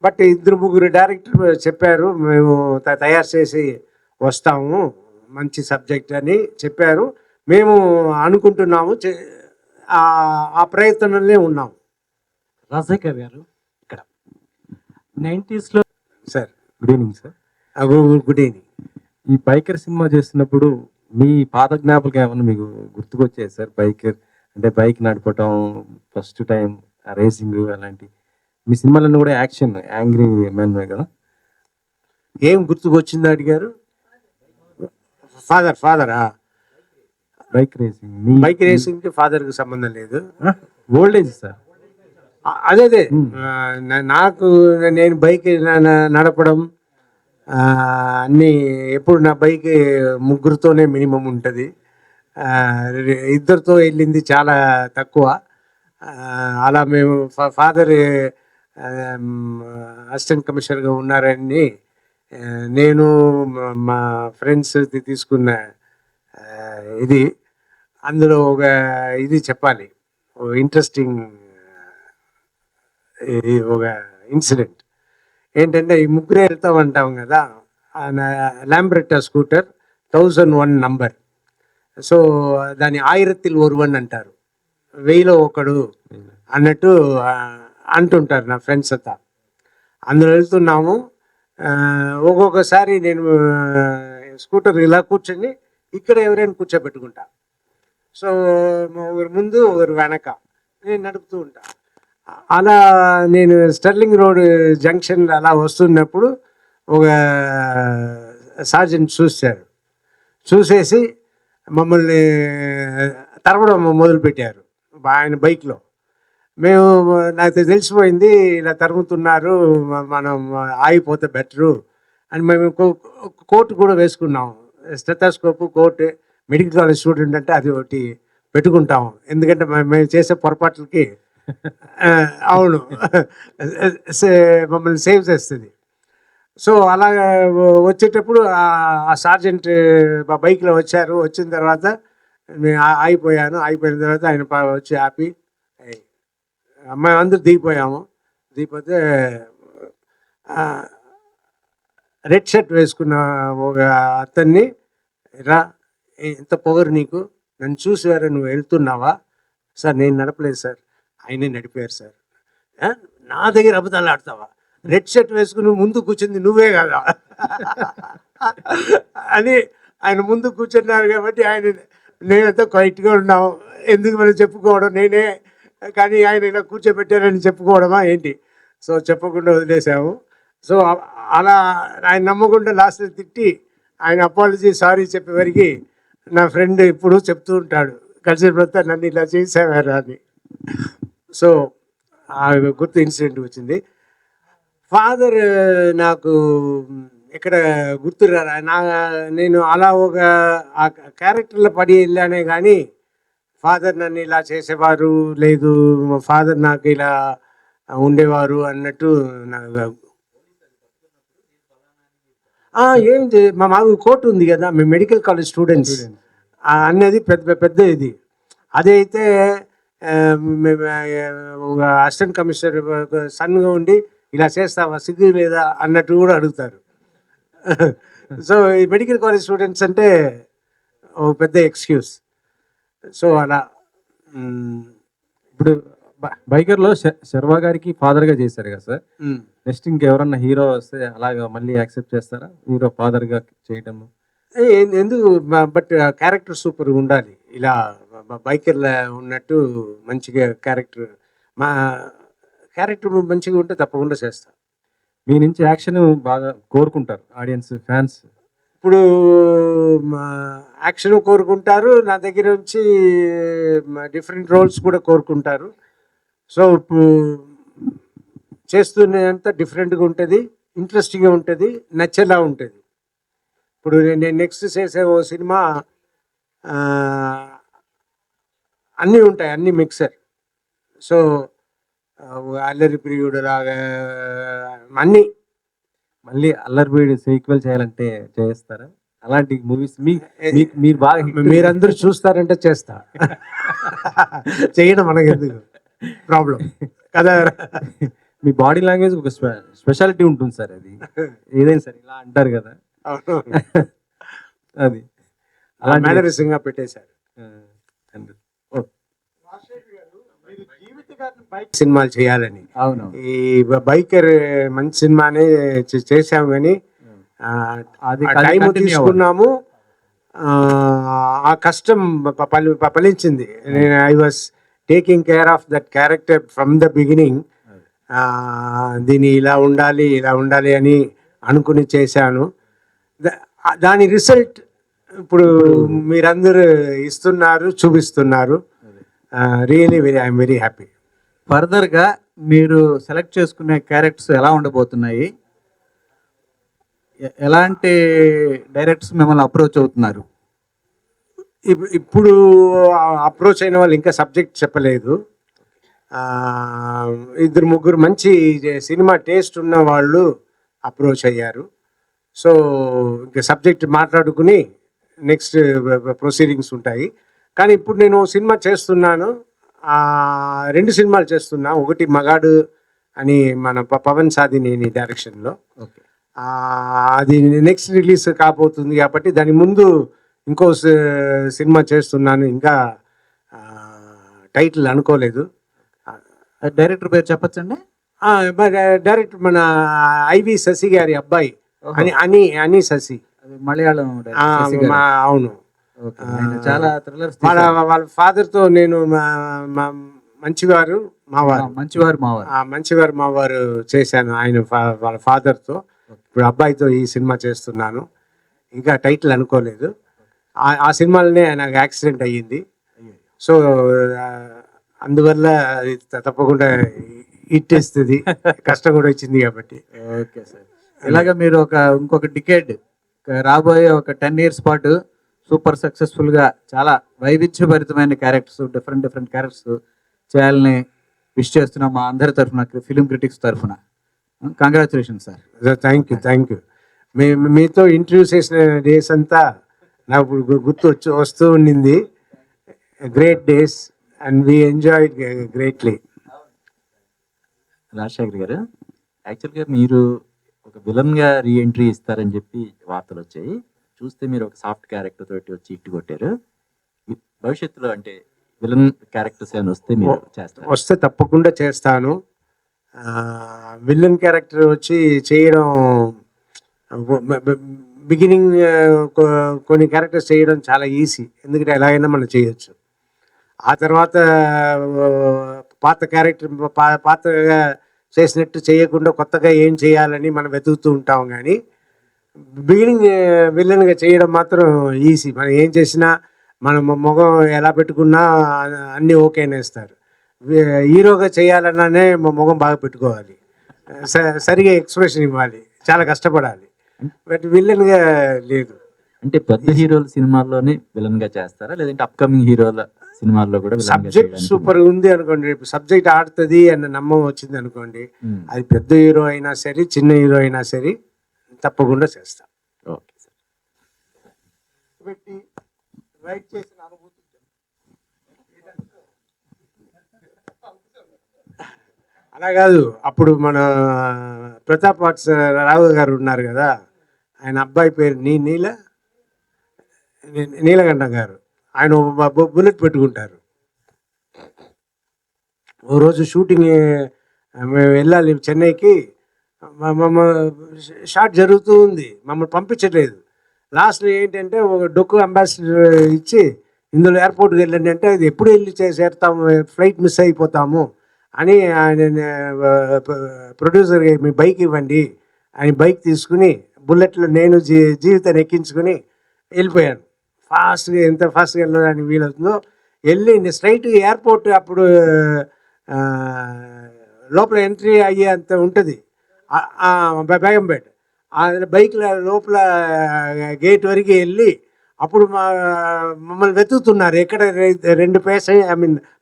బట్ 2-3 డైరెక్టర్ చెప్పారు, మేము తయారు చేసి వస్తాము, మంచి సబ్జెక్ట్ అని చెప్పారు. మేము అనుకుంటున్నాము, ఆ ప్రయత్నంలోనే ఉన్నాము. రాజశేఖర్ గారు, ఇక్కడ 90s లో sir, good evening sir. Good evening. ఈ బైకర్ సినిమా చేస్తున్నప్పుడు మీ పాత జ్ఞాపకం ఏమన్నా మీకు గుర్తుకొచ్చాయి సార్? బైకర్ అంటే బైక్ నడపటం, ఫస్ట్ టైం రేసింగ్, అలాంటి మీ సినిమాలన్నీ కూడా యాక్షన్ యాంగ్రీ మ్యాన్ కదా. ఏం గుర్తుకొచ్చింది అడిగారు? ఫాదరా? బైక్ రేసింగ్ మీ బైక్ రేసింగ్కి ఫాదర్కి సంబంధం లేదు. Old age sir. అదే నాకు నేను బైక్ నడపడం అన్నీ ఎప్పుడు నా బైక్ ముగ్గురితోనే మినిమం ఉంటుంది. ఇద్దరితో వెళ్ళింది చాలా తక్కువ. అలా మేము ఫాదర్ అసిస్టెంట్ కమిషనర్గా ఉన్నారని నేను మా ఫ్రెండ్స్ తీసుకున్న ఇది, అందులో ఒక ఇది చెప్పాలి, ఇంట్రెస్టింగ్ ఒక ఇన్సిడెంట్ ఏంటంటే, ఈ ముగ్గురే వెళ్తాం అంటాం కదా, ల్యాంబ్రెట్టా స్కూటర్ 1001 నంబర్. సో దాని ఆయిరత్తిల్ ఒరువన్ అంటారు, 1000లో ఒకడు అన్నట్టు అంటుంటారు నా ఫ్రెండ్స్ అంతా. అందులో వెళ్తున్నాము. ఒక్కొక్కసారి నేను స్కూటర్ ఇలా కూర్చొని ఇక్కడ ఎవరైనా కూర్చోబెట్టుకుంటా. సో ఒకరు ముందు ఒకరు వెనక నేను నడుపుతూ ఉంటా. అలా నేను స్టర్లింగ్ రోడ్ జంక్షన్ అలా వస్తున్నప్పుడు ఒక సార్జెంట్ చూసేసి మమ్మల్ని తరవడం మొదలుపెట్టారు ఆయన బైక్లో. నాకు తెలిసిపోయింది ఇలా తరుముతున్నారు, మనం ఆగిపోతే బెటరు అని మేము కోట్ కూడా వేసుకున్నాం. Stethoscope, coat, medical college student అంటే అది ఒకటి పెట్టుకుంటాము, ఎందుకంటే మేము చేసే పొరపాట్లకి అవును మమ్మల్ని సేవ్ చేస్తుంది. సో అలా వచ్చేటప్పుడు ఆ సార్జెంట్ బైక్లో వచ్చారు. వచ్చిన తర్వాత నేను ఆగిపోయిన తర్వాత ఆయన వచ్చి ఆపి, అమ్మాయి అందరూ దిగిపోతే రెడ్ షర్ట్ వేసుకున్న ఒక అతన్ని, రా ఎంత పొగరు నీకు, నన్ను చూసి వేరే నువ్వు వెళ్తున్నావా? సార్ నేను నడపలేదు సార్, ఆయనే నడిపారు సార్. నా దగ్గర అబద్ధాలు ఆడతావా? రెడ్ షర్ట్ వేసుకుని ముందు కూర్చుంది నువ్వే కదా అని ఆయన ముందు కూర్చున్నారు కాబట్టి నేనంతా క్వైట్గా ఉన్నాము. ఎందుకు మనం చెప్పుకోవడం, నేనే కానీ ఆయన ఇలా కూర్చోబెట్టారని చెప్పుకోవడమా ఏంటి? సో చెప్పకుండా వదిలేసాము. సో అలా ఆయన నమ్మకుండా లాస్ట్ తిట్టి ఆయన అపాలజీ సారీ చెప్పేవరికి నా ఫ్రెండ్ ఇప్పుడు చెప్తూ ఉంటాడు, కలిసిపోతే నన్ను ఇలా చేసేవారు అని. సో ఆ గుర్తు ఇన్సిడెంట్ వచ్చింది. ఫాదర్ నాకు ఇక్కడ గుర్తు నేను అలా ఒక ఆ క్యారెక్టర్లో పడి వెళ్ళానే కానీ ఫాదర్ నన్ను ఇలా చేసేవారు లేదు, ఫాదర్ నాకు ఇలా ఉండేవారు అన్నట్టు నాకు మాకు కోర్టు ఉంది కదా, మేము మెడికల్ కాలేజ్ స్టూడెంట్స్ అన్నది పెద్ద ఇది. అదైతే ఒక అసిస్టెంట్ కమిషనర్ సన్గా ఉండి ఇలా చేస్తావా, సిగ్గు లేదా అన్నట్టు కూడా అడుగుతారు. సో ఈ మెడికల్ కాలేజ్ స్టూడెంట్స్ అంటే ఒక పెద్ద ఎక్స్క్యూజ్. సో అలా ఇప్పుడు బైకర్లో శర్వా గారికి ఫాదర్గా చేశారు కదా సార్. నెక్స్ట్ ఇంకెవరన్నా హీరో వస్తే అలాగా మళ్ళీ యాక్సెప్ట్ చేస్తారా హీరో ఫాదర్గా చేయటం? ఎందుకు, బట్ క్యారెక్టర్ సూపర్ ఉండాలి. ఇలా బైకర్లో ఉన్నట్టు మంచిగా మా క్యారెక్టర్ మంచిగా ఉంటే తప్పకుండా చేస్తా. మీ నుంచి యాక్షన్ బాగా కోరుకుంటారు ఆడియన్స్, ఫ్యాన్స్. ఇప్పుడు యాక్షన్ కోరుకుంటారు, నా దగ్గర నుంచి డిఫరెంట్ రోల్స్ కూడా కోరుకుంటారు. సో ఇప్పుడు చేస్తున్నంత డిఫరెంట్గా ఉంటుంది, ఇంట్రెస్టింగ్గా ఉంటుంది, నచ్చేలా ఉంటుంది. ఇప్పుడు నేను నెక్స్ట్ చేసే ఓ సినిమా అన్నీ ఉంటాయి, అన్నీ మిక్సర్. సో అల్లరి ప్రియుడు లాగా అన్నీ. మళ్ళీ అల్లరిపీడి సీక్వెల్ చేయాలంటే చేస్తారా అలాంటి మూవీస్? మీరు బాగా మీరందరూ చూస్తారంటే చేస్తా. చేయడం మనకి ఎందుకు ప్రాబ్లం కదా. మీ బాడీ లాంగ్వేజ్ ఒక స్పెషాలిటీ ఉంటుంది సార్, అది ఏదైనా సరే ఇలా అంటారు కదా, అది అలా మేనరిజంగా పెట్టేశారు. సినిమాలు చేయాలని ఈ బైకర్ మంచి సినిమానే చేసాము కానీ టైం తీసుకున్నాము. ఆ కష్టం ఫలించింది. I was taking care of that character from the beginning. దీన్ని ఇలా ఉండాలి అని అనుకుని చేశాను. దాని రిజల్ట్ ఇప్పుడు మీరందరూ ఇస్తున్నారు, చూపిస్తున్నారు. Really I'm very happy. ఫర్దర్గా మీరు సెలెక్ట్ చేసుకునే క్యారెక్టర్స్ ఎలా ఉండబోతున్నాయి? ఎలాంటి డైరెక్టర్స్ మిమ్మల్ని అప్రోచ్ అవుతున్నారు? ఇప్పుడు అప్రోచ్ అయిన వాళ్ళు ఇంకా సబ్జెక్ట్ చెప్పలేదు. ఇద్దరు ముగ్గురు మంచి సినిమా టేస్ట్ ఉన్న వాళ్ళు అప్రోచ్ అయ్యారు. సో ఇంకా సబ్జెక్ట్ మాట్లాడుకుని నెక్స్ట్ ప్రొసీడింగ్స్ ఉంటాయి. కానీ ఇప్పుడు నేను సినిమా చేస్తున్నాను, 2 సినిమాలు చేస్తున్నా. ఒకటి మగాడు అని మన పవన్ సాధినేని డైరెక్షన్లో. ఓకే. అది నెక్స్ట్ రిలీజ్ కాబోతుంది కాబట్టి దాని ముందు ఇంకో సినిమా చేస్తున్నాను. ఇంకా టైటిల్ అనుకోలేదు. డైరెక్టర్ పేరు చెప్పచ్చండి? డైరెక్టర్ మన ఐవి శశి గారి అబ్బాయి అని శశి. అది మలయాళం director శశి గారు. అవును. ఓకే. ఆయన చాలా థ్రిల్లర్స్ వాళ్ళ ఫాదర్తో నేను మంచివారు మావారు మంచివారు మావారు చేశాను ఆయన వాళ్ళ ఫాదర్తో. ఇప్పుడు అబ్బాయితో ఈ సినిమా చేస్తున్నాను. ఇంకా టైటిల్ అనుకోలేదు. ఆ సినిమాలోనే నాకు యాక్సిడెంట్ అయ్యింది. సో అందువల్ల అది తప్పకుండా హిట్ ఇస్తుంది. కష్టం కూడా వచ్చింది కాబట్టి. Okay sir. ఇలాగ మీరు ఇంకొక డికేడ్ రాబోయే ఒక 10 years పాటు సూపర్ సక్సెస్ఫుల్గా చాలా వైవిధ్యభరితమైన క్యారెక్టర్స్, డిఫరెంట్ క్యారెక్టర్స్ చేయాలని విష్ చేస్తున్నాం మా అందరి తరఫున, ఫిలిం క్రిటిక్స్ తరఫున. Congratulation sir. Thank you. మీతో ఇంటర్వ్యూ చేసిన డేస్ అంతా నాకు ఇప్పుడు వస్తూ ఉండింది. Great days and we enjoy greatly. Rajasekhar గారు, యాక్చువల్గా మీరు ఒక విలన్గా రీఎంట్రీ ఇస్తారని చెప్పి వార్తలు వచ్చాయి. చూస్తే మీరు ఒక సాఫ్ట్ క్యారెక్టర్ తోటి వచ్చి ఇట్టు కొట్టారు. భవిష్యత్తులో అంటే విలన్ క్యారెక్టర్స్ ఏమైనా వస్తే మీరు చేస్తారు? వస్తే తప్పకుండా చేస్తాను. విలన్ క్యారెక్టర్ వచ్చి చేయడం బిగినింగ్ కొన్ని క్యారెక్టర్స్ చేయడం చాలా ఈజీ, ఎందుకంటే ఎలాగైనా మనం చేయొచ్చు. ఆ తర్వాత పాత క్యారెక్టర్ పాతగా చేసినట్టు చేయకుండా కొత్తగా ఏం చేయాలని మనం వెతుకుతూ ఉంటాం. కానీ బిగినింగ్ విలన్గా చేయడం మాత్రం ఈజీ. మనం ఏం చేసినా మన మొగం ఎలా పెట్టుకున్నా అన్నీ ఓకే అనేస్తారు. హీరోగా చేయాలన్నానే మొగం బాగా పెట్టుకోవాలి, సరిగా ఎక్స్ప్రెషన్ ఇవ్వాలి, చాలా కష్టపడాలి. బట్ విలన్గా లేదు. అంటే పెద్ద హీరోల సినిమాల్లోనే విలన్ గా చేస్తారా, లేదంటే అప్కమింగ్ హీరోల సినిమాల్లో కూడా సబ్జెక్ట్ సూపర్ ఉంది అనుకోండి, సబ్జెక్ట్ ఆడుతుంది అన్న నమ్మకం వచ్చింది అనుకోండి, అది పెద్ద హీరో అయినా సరే చిన్న హీరో అయినా సరే తప్పకుండా చేస్తాం. Okay sir. రైట్ చేసిన అనుభూతి అలా కాదు, అప్పుడు మన ప్రతాప్ ఆర్ట్స్ రావు గారు ఉన్నారు కదా, ఆయన అబ్బాయి పేరు నీలకంఠం గారు. ఆయన బుల్లెట్ పెట్టుకుంటారు. ఓ రోజు షూటింగ్ మేము వెళ్ళాలి చెన్నైకి, షాట్ జరుగుతూ ఉంది, మమ్మల్ని పంపించట్లేదు. లాస్ట్లో ఏంటంటే ఒక డొక్కు అంబాసిడర్ ఇచ్చి ఇందులో ఎయిర్పోర్ట్కి వెళ్ళండి అంటే, అది ఎప్పుడు వెళ్ళి చేరుతాము, ఫ్లైట్ మిస్ అయిపోతాము అని ఆయన ప్రొడ్యూసర్ మీ బైక్ ఇవ్వండి ఆయన బైక్ తీసుకుని బుల్లెట్లో నేను జీవితాన్ని ఎక్కించుకుని వెళ్ళిపోయాను. ఫాస్ట్గా ఎంత ఫాస్ట్గా వెళ్ళడానికి వీలవుతుందో వెళ్ళి స్ట్రైట్ ఎయిర్పోర్ట్ అప్పుడు లోపల ఎంట్రీ అయ్యే అంత ఉంటుంది బేగంపేట. బైక్లో లోపల గేట్ వరకు వెళ్ళి అప్పుడు మమ్మల్ని వెతుకుతున్నారు, ఎక్కడ 2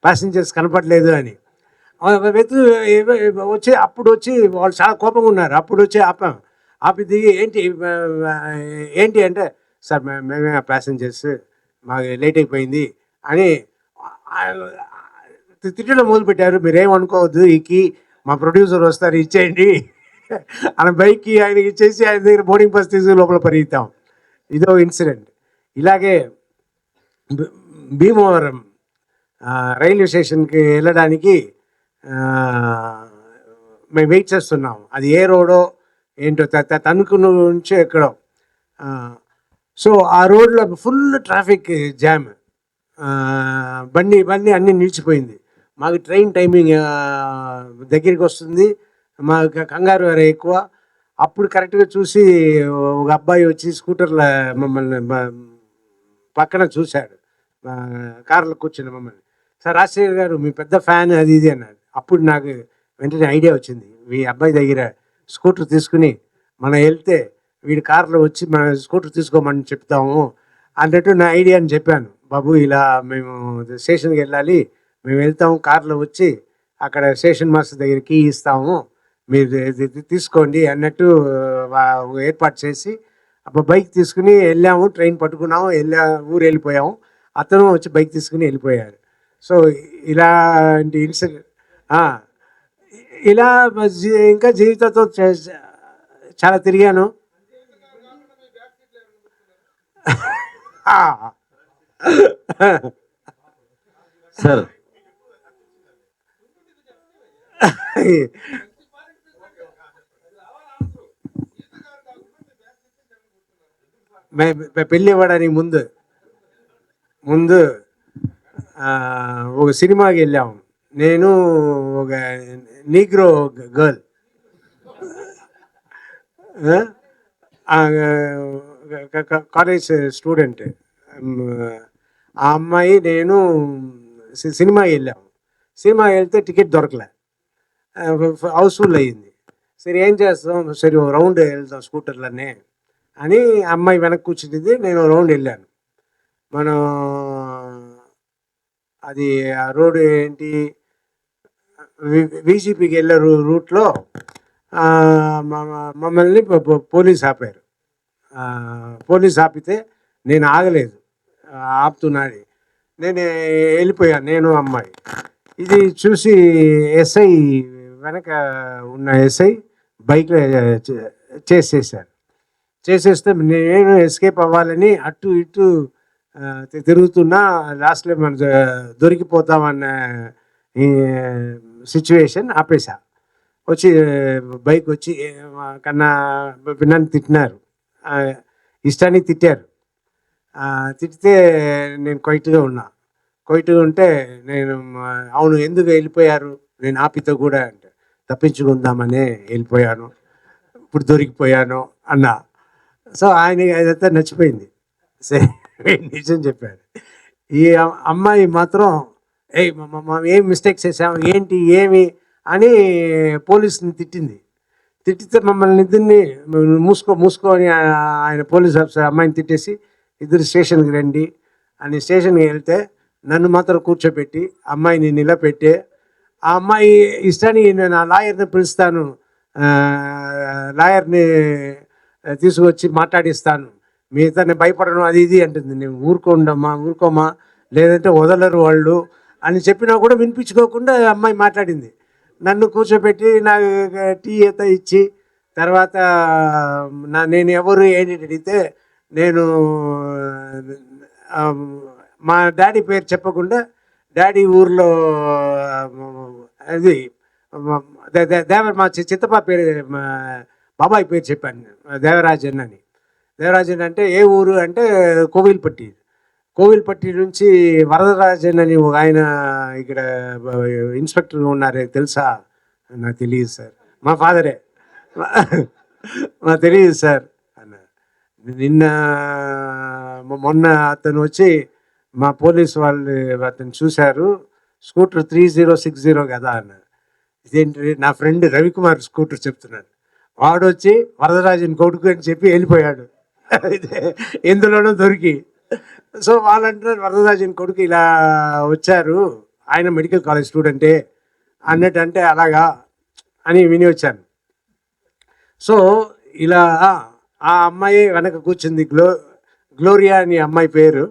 ప్యాసింజర్స్ కనపడలేదు అని. అప్పుడు వచ్చి వాళ్ళు చాలా కోపంగా ఉన్నారు. అప్పుడు వచ్చి ఆపి దిగి ఏంటి అంటే, సార్ మేమే ప్యాసింజర్స్, మాకు లేట్ అయిపోయింది అని తిట్టడం మొదలుపెట్టారు. మీరేమనుకోవద్దు, మా ప్రొడ్యూసర్ వస్తారు ఇచ్చేయండి ఆయన బైక్కి ఆయనకి ఇచ్చేసి ఆయన దగ్గర బోర్డింగ్ పాస్ తీసుకుని లోపల పరిగెత్తాం. ఇదో ఇన్సిడెంట్. ఇలాగే భీమవరం రైల్వే స్టేషన్కి వెళ్ళడానికి మేము వెయిట్ చేస్తున్నాం. అది ఏ రోడో ఏంటో తణుకు నుంచి ఎక్కడో. సో ఆ రోడ్లో ఫుల్ ట్రాఫిక్ జామ్, బండి అన్నీ నిలిచిపోయింది. మాకు ట్రైన్ టైమింగ్ దగ్గరికి వస్తుంది, మాకు కంగారు వేరే ఎక్కువ. అప్పుడు కరెక్ట్గా చూసి ఒక అబ్బాయి వచ్చి స్కూటర్లో మమ్మల్ని పక్కన చూశాడు, కార్లో కూర్చుని మమ్మల్ని. సార్ రాజశేఖర్ గారు మీ పెద్ద ఫ్యాన్ అది ఇది అన్నాడు. అప్పుడు నాకు వెంటనే ఐడియా వచ్చింది, ఈ అబ్బాయి దగ్గర స్కూటర్ తీసుకుని మనం వెళ్తే వీడి కార్లో వచ్చి మన స్కూటర్ తీసుకోమని చెప్తాము అన్నట్టు నా ఐడియా అని చెప్పాను. బాబు ఇలా మేము స్టేషన్కి వెళ్ళాలి, మేము వెళ్తాము, కార్లో వచ్చి అక్కడ స్టేషన్ మాస్టర్ దగ్గర కీ ఇస్తాము, మీరు తీసుకోండి అన్నట్టు ఏర్పాటు చేసి అప్పుడు బైక్ తీసుకుని వెళ్ళాము. ట్రైన్ పట్టుకున్నాము, ఊరు వెళ్ళిపోయాము. అతను వచ్చి బైక్ తీసుకుని వెళ్ళిపోయారు. సో ఇలాంటి ఇన్సిడెంట్ ఇలా ఇంకా జీవితంతో చాలా తిరిగాను. సార్ పెళ్ళి ఇవ్వడానికి ముందు ఒక సినిమాకి వెళ్ళాము. నేను ఒక నీగ్రో గర్ల్, కాలేజ్ స్టూడెంట్, ఆ అమ్మాయి నేను సినిమాకి వెళ్ళాము. సినిమాకి వెళ్తే టికెట్ దొరకలే, హౌస్ఫుల్ అయ్యింది. సరే ఏం చేస్తాం, సరే ఓ రౌండ్ వెళ్తాం స్కూటర్లనే అని అమ్మాయి వెనక్కి కూర్చుంది, నేను రౌండ్ వెళ్ళాను. మనం అది ఆ రోడ్ ఏంటి, వీజీపీకి వెళ్ళే రూట్లో మమ్మల్ని పోలీస్ ఆపారు. పోలీస్ ఆపితే నేను ఆగలేదు, ఆపుతున్నాడు. నేను వెళ్ళిపోయాను, నేను అమ్మాయి. ఇది చూసి ఎస్ఐ, వెనక ఉన్న ఎస్ఐ బైక్లో చేసేస్తే నేను ఎస్కేప్ అవ్వాలని అటు ఇటు తిరుగుతున్నా. లాస్ట్లో మనం దొరికిపోతామన్న సిచ్యువేషన్ ఆపేసా. వచ్చి బైక్ వచ్చి కన్నా నన్ను తిట్టినారు, ఇష్టానికి తిట్టారు. తిట్టితే నేను క్వైట్గా ఉంటే నేను అవును ఎందుకు వెళ్ళిపోయారు, నేను ఆపితో కూడా అంటే తప్పించుకుందామనే వెళ్ళిపోయాను, ఇప్పుడు దొరికిపోయాను అన్నా. సో ఆయన అదంతా నచ్చిపోయింది, సరే నిజం చెప్పాడు. ఈ అమ్మాయి మాత్రం ఏం మిస్టేక్స్ చేసాము ఏంటి ఏమి అని పోలీసుని తిట్టితే మమ్మల్ని ఇద్దరిని మూసుకో అని ఆయన పోలీస్ ఆఫీసర్ అమ్మాయిని తిట్టేసి ఇద్దరు స్టేషన్కి రండి అని స్టేషన్కి వెళ్తే నన్ను మాత్రం కూర్చోబెట్టి అమ్మాయిని నిలబెట్టి, ఆ అమ్మాయి ఇష్టానికి నేను ఆ లాయర్ని పిలుస్తాను, లాయర్ని తీసుకొచ్చి మాట్లాడిస్తాను, మిగతా నేను భయపడను అది ఇది అంటుంది. నేను ఊరుకోమా లేదంటే వదలరు వాళ్ళు అని చెప్పినా కూడా వినిపించుకోకుండా అమ్మాయి మాట్లాడింది. నన్ను కూర్చోబెట్టి నాకు టీ ఇచ్చి తర్వాత నేను ఎవరు ఏంటి అడిగితే నేను మా డాడీ పేరు చెప్పకుండా డాడీ ఊర్లో అది మా చిత్తప్ప పేరు బాబాయ్ పేరు చెప్పాను, దేవరాజన్ అని. దేవరాజన్ అంటే ఏ ఊరు అంటే కోవిల్పట్టి నుంచి వరదరాజన్ అని ఒక ఆయన ఇక్కడ ఇన్స్పెక్టర్ ఉన్నారే తెలుసా, నాకు తెలియదు సార్, మా ఫాదరే, నాకు తెలియదు సార్ అన్నారు. మొన్న అతను వచ్చి మా పోలీసు వాళ్ళు అతను చూశారు, స్కూటర్ 3060 కదా అన్నారు. ఇదేంటి నా ఫ్రెండ్ రవికుమార్ స్కూటర్ చెప్తున్నాను, వాడు వచ్చి వరదరాజన్ కొడుకు అని చెప్పి వెళ్ళిపోయాడు ఎందులోనో దొరికి. సో వాళ్ళంటున్నారు వరదరాజన్ కొడుకు ఇలా వచ్చారు, ఆయన మెడికల్ కాలేజ్ స్టూడెంటే అన్నట్టు, అంటే అలాగా అని విని వచ్చాను. సో ఇలా ఆ అమ్మాయి వెనక కూర్చుంది, గ్లోరియా అని అమ్మాయి పేరు.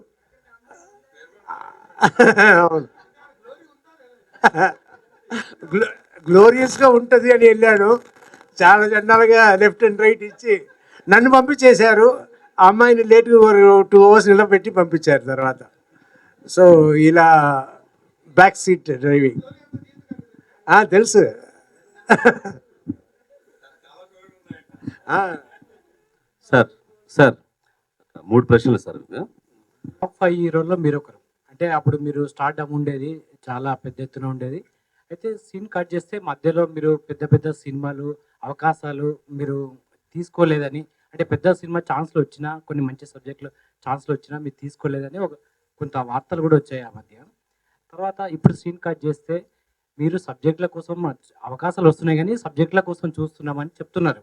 గ్లోరియస్గా ఉంటుంది అని వెళ్ళాను, చాలా జెండాలుగా లెఫ్ట్ అండ్ రైట్ ఇచ్చి నన్ను పంపించేశారు. ఆ అమ్మాయిని లేట్గా 2 hours నిలబెట్టి పంపించారు తర్వాత. సో ఇలా బ్యాక్ సీట్ డ్రైవింగ్ తెలుసు. సార్ 3 ప్రశ్నలు సార్. టాప్ 5 హీరోల్లో మీరు ఒకరు. అంటే అప్పుడు మీరు స్టార్డమ్ ఉండేది, చాలా పెద్ద ఎత్తున ఉండేది. అయితే సీన్ కట్ చేస్తే మధ్యలో మీరు పెద్ద పెద్ద సినిమాలు, అవకాశాలు మీరు తీసుకోలేదని, అంటే పెద్ద సినిమా ఛాన్స్‌లు వచ్చినా, కొన్ని మంచి సబ్జెక్ట్‌లు ఛాన్స్‌లు వచ్చినా మీరు తీసుకోలేదని కొంత వార్తలు కూడా వచ్చాయి ఆ మధ్య. తర్వాత ఇప్పుడు సీన్ కట్ చేస్తే మీరు సబ్జెక్టుల కోసం అవకాశాలు వస్తున్నాయి కానీ సబ్జెక్టుల కోసం చూస్తున్నామని చెప్తున్నారు.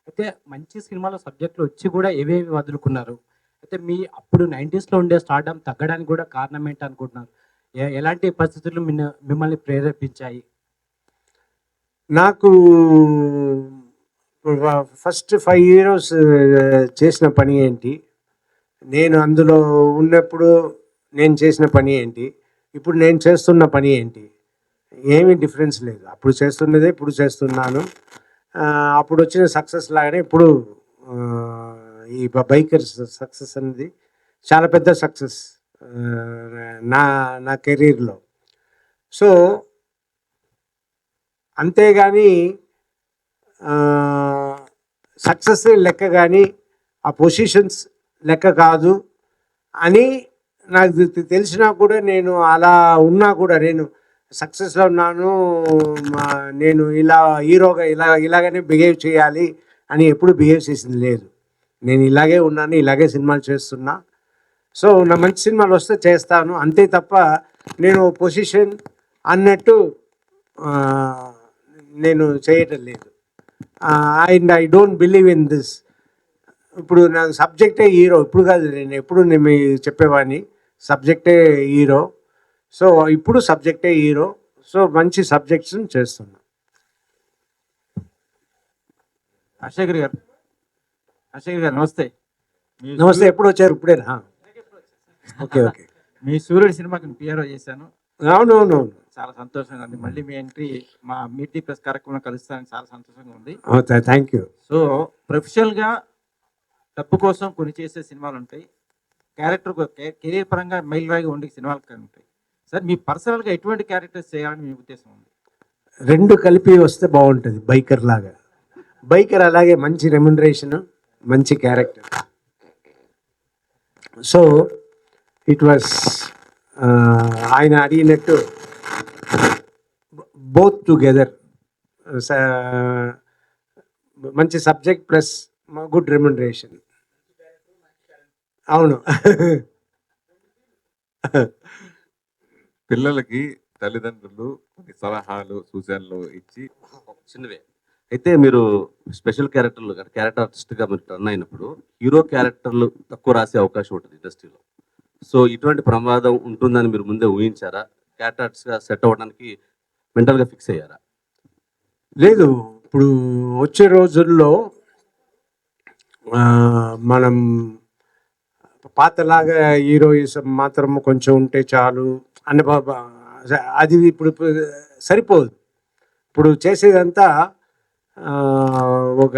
అయితే మంచి సినిమాలో సబ్జెక్టులు వచ్చి కూడా ఏవేవి వదులుకున్నారు? అయితే మీ అప్పుడు 90స్‌లో ఉండే స్టార్డమ్ తగ్గడానికి కూడా కారణం ఏంటనుకుంటున్నారు? ఎలాంటి పరిస్థితులు మిమ్మల్ని ప్రేరేపించాయి? నాకు ఫస్ట్ 5 ఇయర్స్ చేసిన పని ఏంటి, నేను అందులో ఉన్నప్పుడు నేను చేసిన పని ఏంటి, ఇప్పుడు నేను చేస్తున్న పని ఏంటి, ఏమీ డిఫరెన్స్ లేదు. అప్పుడు చేస్తున్నదే ఇప్పుడు చేస్తున్నాను. అప్పుడు వచ్చిన సక్సెస్ లాగానే ఇప్పుడు ఈ బైకర్స్ సక్సెస్ అనేది చాలా పెద్ద సక్సెస్ నా నా కెరీర్లో. సో అంతేగాని సక్సెస్ లెక్క కానీ ఆ పొజిషన్స్ లెక్క కాదు అని నాకు తెలిసినా కూడా, నేను అలా ఉన్నా కూడా, నేను సక్సెస్లో ఉన్నాను, నేను ఇలా హీరోగా ఇలాగనే బిహేవ్ చేయాలి అని ఎప్పుడు బిహేవ్ చేసింది లేదు. నేను ఇలాగే ఉన్నాను, ఇలాగే సినిమాలు చేస్తున్నా. సో నా మంచి సినిమాలు వస్తే చేస్తాను అంతే తప్ప నేను పొజిషన్ అన్నట్టు నేను చేయటం లేదు. And I don't believe in this. ఇప్పుడు నాకు సబ్జెక్టే హీరో, ఇప్పుడు కాదు, నేను మీకు చెప్పేవాడిని సబ్జెక్టే హీరో. సో ఇప్పుడు సబ్జెక్టే హీరో. సో మంచి సబ్జెక్ట్స్ చేస్తున్నా. అశేఖర్ గారు నమస్తే. నమస్తే. ఎప్పుడు వచ్చారు? ఇప్పుడేనా? Okay okay. మీ సూర్యుడి సినిమాకి పిఆర్ఓ చేశాను. అవునవును. చాలా సంతోషంగా ఉంది. మళ్ళీ మీ ఎంట్రీ మా మీట్ ది ప్రెస్ కార్యక్రమంలో కలుస్తానని చాలా సంతోషంగా ఉంది. Thank you. సో ప్రొఫెషనల్గా డబ్బు కోసం కొన్ని చేసే సినిమాలు ఉంటాయి, క్యారెక్టర్ కెరీర్ పరంగా మైల్ రాయిగా ఉండే సినిమాలు ఉంటాయి. సార్ మీ పర్సనల్గా ఎటువంటి క్యారెక్టర్స్ చేయాలని మీ ఉద్దేశం ఉంది? రెండు కలిపి వస్తే బాగుంటుంది. బైకర్ లాగా, బైకర్ అలాగే మంచి రెమ్యునరేషన్, మంచి క్యారెక్టర్. సో ఇట్ వాస్ ఆయన అడిగినట్టు బోత్ టుగెదర్, మంచి సబ్జెక్ట్ ప్లస్ గుడ్ రెమ్యునరేషన్. అవును. పిల్లలకి తల్లిదండ్రులు కొన్ని సలహాలు సూచనలు ఇచ్చి చిన్నవే. అయితే మీరు స్పెషల్ క్యారెక్టర్ ఆర్టిస్ట్గా మీరు టర్న్ అయినప్పుడు హీరో క్యారెక్టర్లు తక్కువ రాసే అవకాశం ఉంటుంది ఇండస్ట్రీలో. సో ఇటువంటి ప్రమాదం ఉంటుందని మీరు ముందే ఊహించారా? క్యారెక్టర్ ఆర్టిస్ట్గా సెట్ అవ్వడానికి మెంటల్గా ఫిక్స్ అయ్యారా? లేదు, ఇప్పుడు వచ్చే రోజుల్లో మనం పాతలాగా హీరోయిజం మాత్రం కొంచెం ఉంటే చాలు అన్న అది ఇప్పుడు సరిపోదు. ఇప్పుడు చేసేదంతా ఒక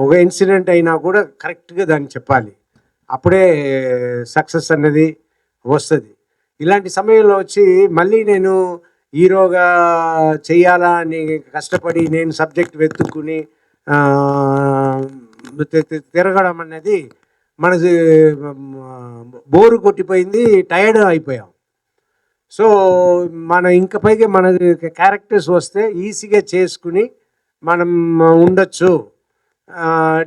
ఒక ఇన్సిడెంట్ అయినా కూడా కరెక్ట్గా దాన్ని చెప్పాలి, అప్పుడే సక్సెస్ అన్నది వస్తుంది. ఇలాంటి సమయంలో వచ్చి మళ్ళీ నేను హీరోగా చెయ్యాలా అని కష్టపడి నేను సబ్జెక్ట్ వెతుక్కుని తిరగడం అన్నది మనకి బోరు కొట్టిపోయింది, టైర్డ్ అయిపోయాం. సో మనం ఇంక పైగా మన క్యారెక్టర్స్ వస్తే ఈజీగా చేసుకుని మనం ఉండొచ్చు,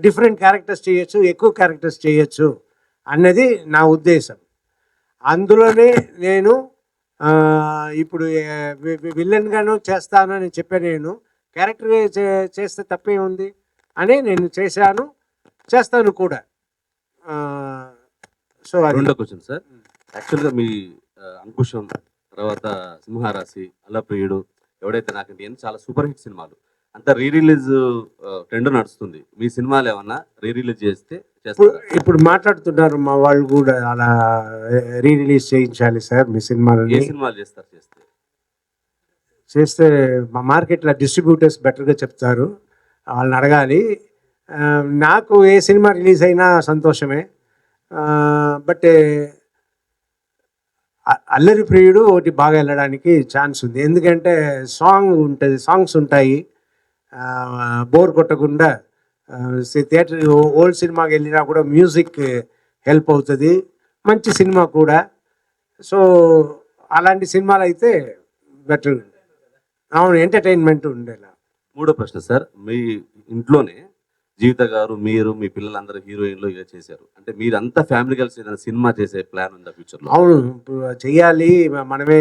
డిఫరెంట్ క్యారెక్టర్స్ చేయొచ్చు, ఎక్కువ క్యారెక్టర్స్ చేయొచ్చు అన్నది నా ఉద్దేశం. అందులోనే నేను ఇప్పుడు విలన్గాను చేస్తానని చెప్పాను. నేను క్యారెక్టర్ చేస్తే తప్పే ఉంది అని నేను చేస్తాను కూడా. సో రెండో క్వశ్చన్ సార్, యాక్చువల్గా మీ అంకుశం, తర్వాత సింహరాశి, అల్లప్రియుడు, ఎవడైతే నాకంటే ఏం చాలా సూపర్ హిట్ సినిమాలు, అంత రీ రిలీజ్ ట్రెండ్ నడుస్తుంది. మీ సినిమాలు ఏమన్నా రీ రిలీజ్ చేస్తే ఇప్పుడు మాట్లాడుతున్నారు మా వాళ్ళు కూడా, అలా రీ రిలీజ్ చేయించాలి సార్ మీ సినిమాలని. ఏ సినిమాలు చేస్తారు? చేస్తే మా మార్కెట్లో డిస్ట్రిబ్యూటర్స్ బెటర్గా చెప్తారు, వాళ్ళని అడగాలి. నాకు ఏ సినిమా రిలీజ్ అయినా సంతోషమే. బట్ అల్లరి ప్రియుడు ఒకటి బాగా వెళ్ళడానికి ఛాన్స్ ఉంది, ఎందుకంటే సాంగ్స్ ఉంటాయి, బోర్ కొట్టకుండా. థియేటర్ ఓల్డ్ సినిమాకి వెళ్ళినా కూడా మ్యూజిక్ హెల్ప్ అవుతుంది, మంచి సినిమా కూడా. సో అలాంటి సినిమాలు అయితే బెటర్. అవును, ఎంటర్టైన్మెంట్ ఉండేలా. మూడో ప్రశ్న సార్, మీ ఇంట్లోనే జీవిత గారు, మీరు, మీ పిల్లలందరూ హీరోయిన్లు ఇక చేశారు. అంటే మీరంతా ఫ్యామిలీ కలిసి ఏదైనా సినిమా చేసే ప్లాన్ ఉందా ఫ్యూచర్లో? అవును, ఇప్పుడు చెయ్యాలి, మనమే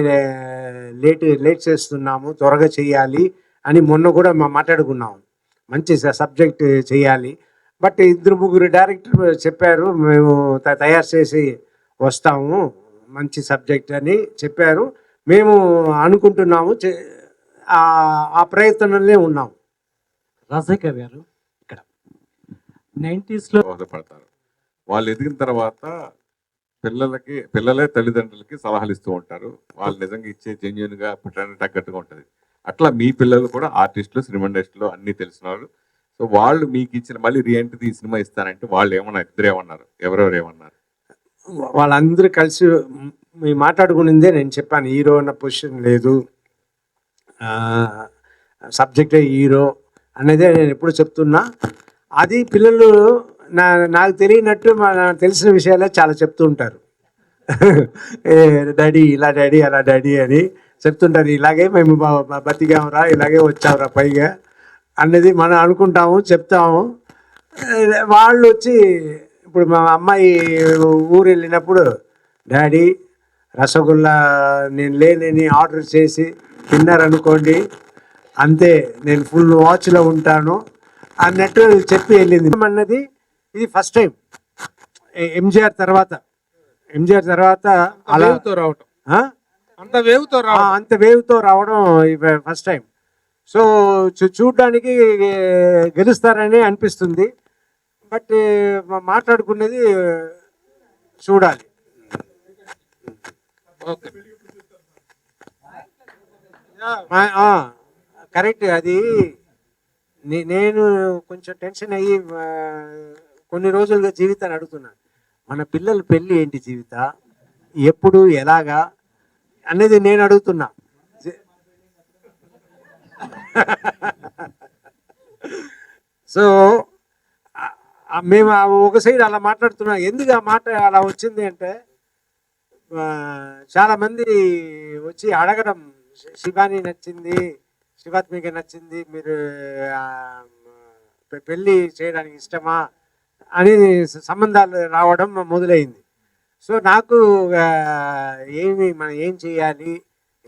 లేట్ చేస్తున్నాము, త్వరగా చెయ్యాలి అని మొన్న కూడా మాట్లాడుకున్నాము. మంచి సబ్జెక్ట్ చేయాలి. బట్ 2-3 డైరెక్టర్ చెప్పారు, మేము తయారు చేసి వస్తాము, మంచి సబ్జెక్ట్ అని చెప్పారు. మేము అనుకుంటున్నాము, ఆ ప్రయత్నంలో ఉన్నాము. రాజశేఖర్ గారు ఇక్కడ 90s లో దోహదపడతారు. వాళ్ళు ఎదిగిన తర్వాత పిల్లలే తల్లిదండ్రులకి సలహాలు ఇస్తూ ఉంటారు. వాళ్ళు నిజంగా ఇచ్చే జెన్యున్ గా పుట్టడానికి తగ్గట్టుగా ఉంటుంది. అట్లా మీ పిల్లలు కూడా ఆర్టిస్టులు, సినిమా ఇండస్ట్రీలో అన్ని తెలిసిన వాళ్ళు. సో వాళ్ళు మీకు ఇచ్చిన మళ్ళీ రీఎంట్రీ ఈ సినిమా ఇస్తానంటే వాళ్ళు ఏమన్నారు? ఇద్దరు ఏమన్నారు? ఎవరెవరు ఏమన్నారు? వాళ్ళందరూ కలిసి మేము మాట్లాడుకునిందే నేను చెప్పాను, హీరో అన్న పొజిషన్ లేదు, సబ్జెక్టే హీరో అనేదే నేను ఎప్పుడు చెప్తున్నా. అది పిల్లలు నాకు తెలియనట్టు నాకు తెలిసిన విషయాలే చాలా చెప్తూ ఉంటారు. డాడీ ఇలా, డాడీ అలా, డాడీ అని చెప్తుంటారు. ఇలాగే మేము బతికామురా, ఇలాగే వచ్చామురా పైగా అన్నది మనం అనుకుంటాము, చెప్తాము. వాళ్ళు వచ్చి ఇప్పుడు మా అమ్మాయి ఊరు వెళ్ళినప్పుడు, డాడీ రసగుల్లా నేను లేనని ఆర్డర్ చేసి తిన్నారనుకోండి, అంతే నేను ఫుల్ వాచ్లో ఉంటాను అన్నట్టు చెప్పి వెళ్ళింది అన్నది. ఇది ఫస్ట్ టైం ఎంజీఆర్ తర్వాత అలా రావటం, అంత వేవ్తో రావడం ఫస్ట్ టైం. సో చూడ్డానికి గెలుస్తారని అనిపిస్తుంది. బట్ మాట్లాడుకున్నది చూడాలి. కరెక్ట్. అది నేను కొంచెం టెన్షన్ అయ్యి కొన్ని రోజులుగా జీవితాన్ని అడుగుతున్నాను. మన పిల్లల పెళ్ళి ఏంటి, జీవిత ఎప్పుడు, ఎలాగా అనేది నేను అడుగుతున్నా. సో మేము ఒక సైడ్ అలా మాట్లాడుతున్నాం. ఎందుకు ఆ మాట అలా వచ్చింది అంటే, చాలామంది వచ్చి అడగడం, శివాని నచ్చింది, శివాత్మిక నచ్చింది, మీరు పెళ్ళి చేయడానికి ఇష్టమా అని సంబంధాలు రావడం మొదలైంది. సో నాకు మనం ఏం చేయాలి,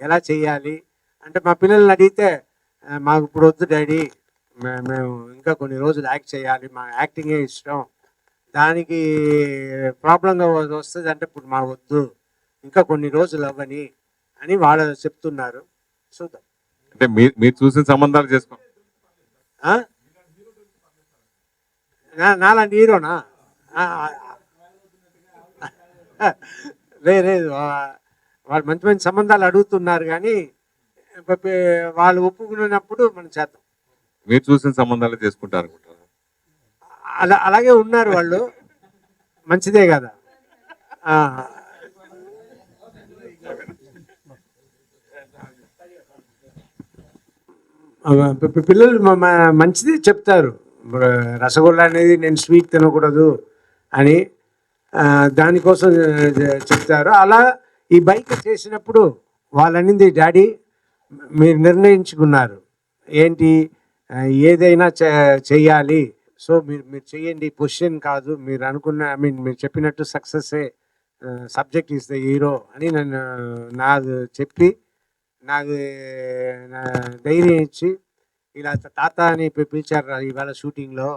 ఎలా చేయాలి అంటే, మా పిల్లల్ని అడిగితే మాకు ఇప్పుడు వద్దు డాడీ, మేము ఇంకా కొన్ని రోజులు యాక్ట్ చేయాలి, మా యాక్టింగే ఇష్టం, దానికి ప్రాబ్లంగా వస్తుంది అంటే ఇప్పుడు మా వద్దు, ఇంకా కొన్ని రోజులు అవ్వని అని వాళ్ళు చెప్తున్నారు. చూద్దాం. అంటే మీరు చూసిన సంబంధాలు చేసుకో. నాలాంటి హీరోనా? లేదు, వాళ్ళు మంచి మంచి సంబంధాలు అడుగుతున్నారు, కానీ వాళ్ళు ఒప్పుకున్నప్పుడు మనం చేద్దాం. మీరు చూసిన సంబంధాలు చేసుకుంటారు అనుకుంటారు. అలాగే ఉన్నారు వాళ్ళు, మంచిదే కదా. పిల్లలు మంచిదే చెప్తారు. రసగుల్లా అనేది నేను స్వీట్ తినకూడదు అని దానికోసం చెప్తారు. అలా ఈ బైక్ చేసినప్పుడు వాళ్ళనింది, డాడీ మీరు నిర్ణయించుకున్నారు ఏంటి, ఏదైనా చెయ్యాలి, సో మీరు చెయ్యండి, పొజిషన్ కాదు, మీరు అనుకున్న మీరు చెప్పినట్టు సక్సెస్సే, సబ్జెక్ట్ ఇస్ ద హీరో అని నాకు చెప్పి, నాకు ధైర్యం ఇచ్చి, ఇలా తాత అని పిలిచారు ఇవాళ షూటింగ్లో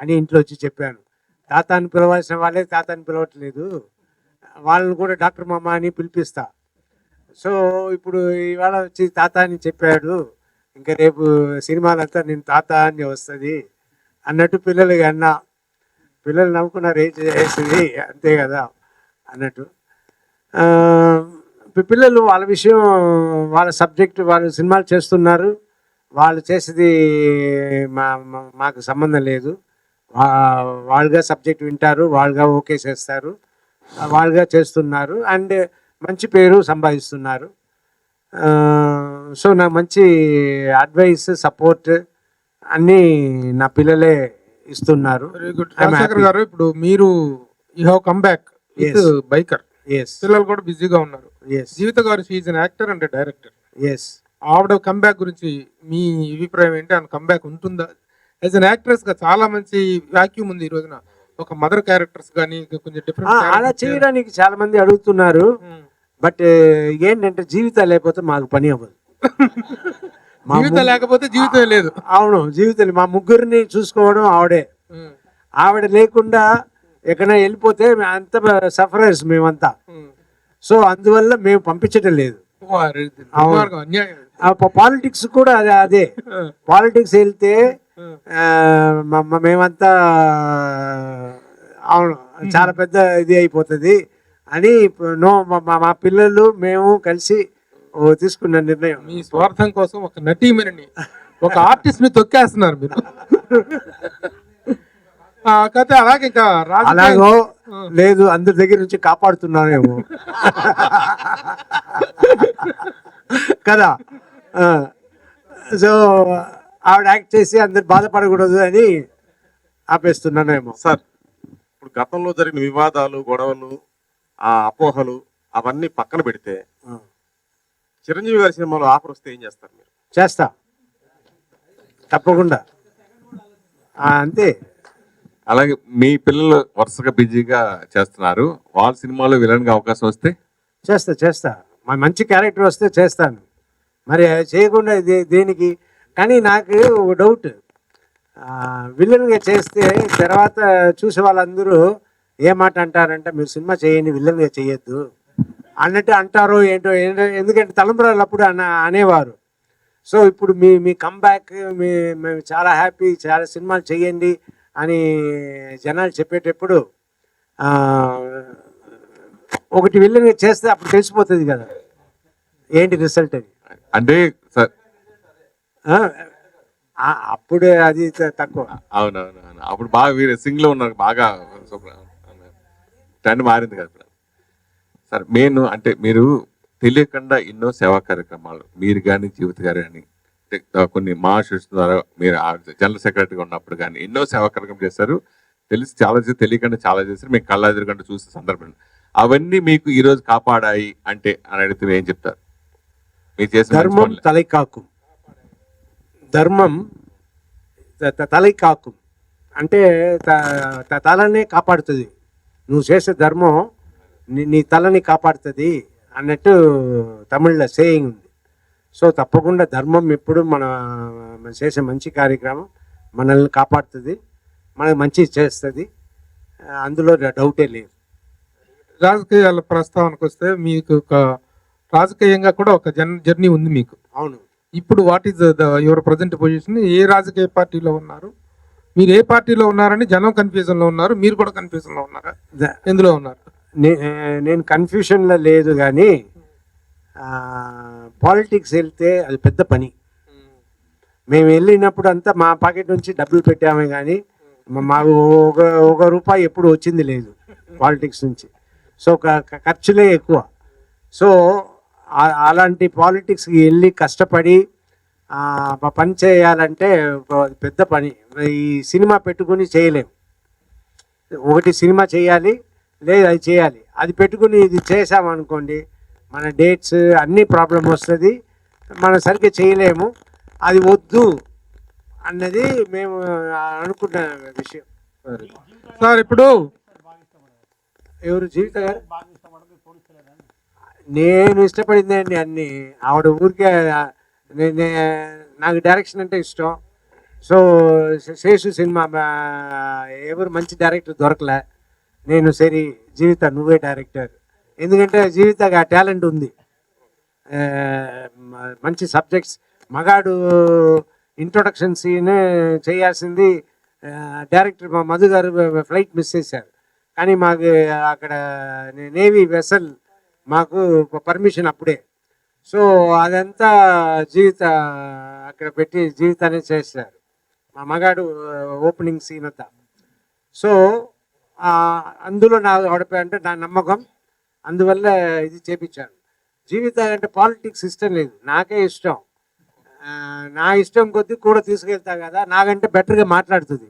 అని ఇంట్లో వచ్చి చెప్పాను. తాత అని పిలవాల్సిన వాళ్ళే తాత అని పిలవట్లేదు, వాళ్ళని కూడా డాక్టర్ మామ అని పిలిపిస్తా. సో ఇప్పుడు ఇవాళ వచ్చి తాత అని చెప్పాడు, ఇంకా రేపు సినిమాలంతా నేను తాత అని వస్తుంది అన్నట్టు పిల్లలకి అన్నా. పిల్లలు నవ్వుకున్నారు, ఏం చేస్తుంది అంతే కదా అన్నట్టు. పిల్లలు వాళ్ళ విషయం, వాళ్ళ సబ్జెక్ట్, వాళ్ళు సినిమాలు చేస్తున్నారు, వాళ్ళు చేసేది మాకు సంబంధం లేదు. వాళ్ళుగా సబ్జెక్ట్ వింటారు, వాళ్ళుగా ఓకే చేస్తారు, వాళ్ళుగా చేస్తున్నారు, అండ్ మంచి పేరు సంపాదిస్తున్నారు. సో నాకు మంచి అడ్వైస్, సపోర్ట్ అన్నీ నా పిల్లలే ఇస్తున్నారు. Very good. రాజశేఖర్ గారు, ఇప్పుడు మీరు you have come back with biker. Yes పిల్లలు కూడా బిజీగా ఉన్నారు. Yes Jeevitha garu she's an actor and director. Yes ఆవిడ కంబ్యాక్ గురించి మీ అభిప్రాయం ఏంటి? ఆమె కంబ్యాక్ ఉంటుందా? యాజ్ అన్ యాక్ట్రెస్ గా చాలా మంచి వాక్యూమ్ ఉంది ఈ రోజున. ఒక మదర్ క్యారెక్టర్స్ కానీ కొంచెం అలా డిఫరెంట్ చేయడానికి చాలా మంది అడుగుతున్నారు. బట్ ఏంటంటే జీవితం లేకపోతే మాకు పని అవ్వదు. మా జీవితం లేకపోతే జీవితం లేదు. అవును, జీవితం మా ముగ్గురిని చూసుకోవడం ఆవిడే. ఆవిడ లేకుండా ఎక్కడైనా వెళ్ళిపోతే అంత సఫరర్స్ మేమంతా. సో అందువల్ల మేము పంపించడం లేదు. అన్యాయం. పాలిటిక్స్ కూడా అదే పాలిటిక్స్ వెళ్తే మేమంతా అవును చాలా పెద్ద ఇది అయిపోతుంది అని మా పిల్లలు మేము కలిసి తీసుకున్న నిర్ణయం. మీ స్వార్థం కోసం ఒక నటీమణిని, ఒక ఆర్టిస్ట్ ని తొక్కేస్తున్నారు మీరు. కథ అలాగే ఇంకా అలాగో లేదు, అందరి దగ్గర నుంచి కాపాడుతున్నానేమో కదా. సో ఆవిడ యాక్ట్ చేసి అందరు బాధపడకూడదు అని ఆపేస్తున్నానేమో. సార్, ఇప్పుడు గతంలో జరిగిన వివాదాలు, గొడవలు, ఆ అపోహలు అవన్నీ పక్కన పెడితే చిరంజీవి గారి సినిమాలో ఆఫర్ వస్తే ఏం చేస్తారు మీరు? చేస్తా తప్పకుండా. అంతే. అలాగే మీ పిల్లలు వరుసగా బిజీగా చేస్తున్నారు. వాళ్ళ సినిమాలో విలన్ గా అవకాశం వస్తే చేస్తా మంచి క్యారెక్టర్ వస్తే చేస్తాను. మరి చేయకుండా దేనికి? కానీ నాకు ఒక డౌట్, విలన్గా చేస్తే తర్వాత చూసే వాళ్ళందరూ ఏ మాట అంటారంటే మీరు సినిమా చేయండి, విలన్గా చేయొద్దు అన్నట్టు అంటారో ఏంటో. ఎందుకంటే తలంబరాలు అప్పుడు అనేవారు. సో ఇప్పుడు మీ కంబ్యాక్ మేము చాలా హ్యాపీ, చాలా సినిమాలు చేయండి అని జనాలు చెప్పేటప్పుడు ఒకటి విలన్గా చేస్తే అప్పుడు తెలిసిపోతుంది కదా ఏంటి రిజల్ట్ అని. అంటే సార్ అప్పుడే అది తక్కువ. అవునవును, అప్పుడు బాగా వీరు సింగ్ లో ఉన్నారు, బాగా ట్రెండ్ మారింది కదా సార్. మెయిన్ అంటే మీరు తెలియకుండా ఎన్నో సేవా కార్యక్రమాలు మీరు కానీ జీవిత గారు కానీ కొన్ని మహాశిష్యు ద్వారా మీరు జనరల్ సెక్రటరీగా ఉన్నప్పుడు కానీ ఎన్నో సేవా కార్యక్రమం చేశారు. తెలిసి చాలా చేసి తెలియకుండా చాలా చేశారు. మీకు కళ్ళెదురుగంట చూసే సందర్భం అవన్నీ మీకు ఈ రోజు కాపాడాయి అంటే అని అడిగితే ఏం చెప్తారు? మీరు చేసిన ధర్మం తలైకాకు, ధర్మం తలైకాకు అంటే తలనే కాపాడుతుంది. నువ్వు చేసే ధర్మం నీ తలని కాపాడుతుంది అన్నట్టు తమిళ్లో సేయింగ్ ఉంది. సో తప్పకుండా ధర్మం ఎప్పుడు మన చేసే మంచి కార్యక్రమం మనల్ని కాపాడుతుంది, మనకు మంచి చేస్తుంది, అందులో డౌటే లేదు. రాజకీయాల ప్రస్తావనకు వస్తే మీకు ఒక రాజకీయంగా కూడా ఒక జర్నీ ఉంది మీకు. అవును. ఇప్పుడు what is your present position? ఏ రాజకీయ పార్టీలో ఉన్నారు? మీరు ఏ పార్టీలో ఉన్నారని జనం కన్ఫ్యూజన్ లో ఉన్నారు, మీరు కూడా కన్ఫ్యూజన్ లో ఉన్నారా? ఎందులో ఉన్నారు? నేను కన్ఫ్యూషన్లో లేదు, కానీ పాలిటిక్స్ వెళ్తే అది పెద్ద పని. మేము వెళ్ళినప్పుడు అంతా మా పాకెట్ నుంచి డబ్బులు పెట్టామే, కానీ మాకు ఒక రూపాయి ఎప్పుడు వచ్చింది లేదు పాలిటిక్స్ నుంచి. సో ఖర్చులే ఎక్కువ. సో అలాంటి పాలిటిక్స్కి వెళ్ళి కష్టపడి పని చేయాలంటే పెద్ద పని. ఈ సినిమా పెట్టుకుని చేయలేము. ఒకటి సినిమా చేయాలి, లేదు అది చేయాలి. అది పెట్టుకుని ఇది చేసామనుకోండి మన డేట్స్ అన్నీ ప్రాబ్లం వస్తుంది, మనం సరిగ్గా చేయలేము. అది వద్దు అన్నది మేము అనుకున్న విషయం. సార్ ఇప్పుడు ఎవరు జీవిత గారు? నేను ఇష్టపడింది అండి అన్ని. ఆవిడ ఊరికే నాకు డైరెక్షన్ అంటే ఇష్టం. సో శేషు సినిమా ఎవరు మంచి డైరెక్టర్ దొరకలే. నేను సరే జీవిత నువ్వే డైరెక్టర్, ఎందుకంటే జీవితగా టాలెంట్ ఉంది, మంచి సబ్జెక్ట్స్. మగాడు ఇంట్రొడక్షన్ సీన్ చేయాల్సింది డైరెక్టర్ మధు గారు ఫ్లైట్ మిస్ చేశారు. కానీ మాకు అక్కడ నేవీ వెసల్ మాకు పర్మిషన్ అప్పుడే. సో అదంతా జీవిత అక్కడ పెట్టి జీవితాన్ని చేశారు, మా మగాడు ఓపెనింగ్ సీన్ అంతా. సో అందులో నాకు ఆడిపోయారంటే నా నమ్మకం, అందువల్ల ఇది చేపించాను. జీవిత అంటే పాలిటిక్స్ ఇష్టం లేదు, నాకే ఇష్టం. నా ఇష్టం కొద్దీ కూడా తీసుకెళ్తా కదా, నాకంటే బెటర్గా మాట్లాడుతుంది.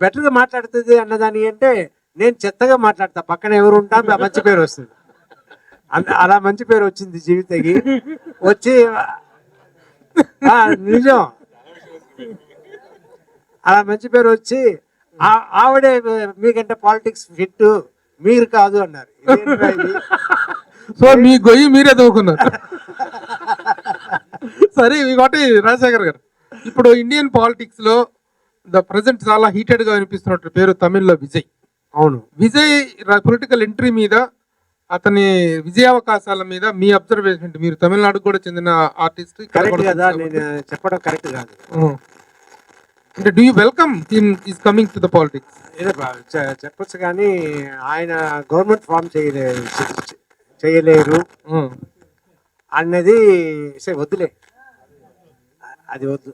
బెటర్గా మాట్లాడుతుంది అన్నదాని అంటే నేను చెత్తగా మాట్లాడతా, పక్కన ఎవరు ఉంటా మంచి పేరు వస్తుంది. అలా మంచి పేరు వచ్చింది జీవితకి. వచ్చి నిజం, అలా మంచి పేరు వచ్చి ఆవిడే మీకంటే పాలిటిక్స్ ఫిట్, మీరు కాదు అన్నారు. ఇదేంట్రా ఇది? సో మీ గొయ్యి మీరే తవ్వుకున్నారు. సరే ఇంకోటి రాజశేఖర్ గారు, ఇప్పుడు ఇండియన్ పాలిటిక్స్ లో ప్రజెంట్ చాలా హీటెడ్ గా వినిపిస్తున్నట్టు పేరు తమిళ్లో విజయ్. అవును, విజయ్ పొలిటికల్ ఎంట్రీ మీద, అతని విజయావకాశాల మీద మీ అబ్జర్వేషన్ ఏంటి? మీరు తమిళనాడుకు కూడా చెందిన ఆర్టిస్ట్. కరెక్ట్ కదా, నేను చెప్పడం కరెక్ట్ కాదు. అంటే do you welcome him is coming to the politics? చెప్పొచ్చు కానీ ఆయన గవర్నమెంట్ ఫామ్ చేయలేరు అన్నది వద్దులే, అది వద్దు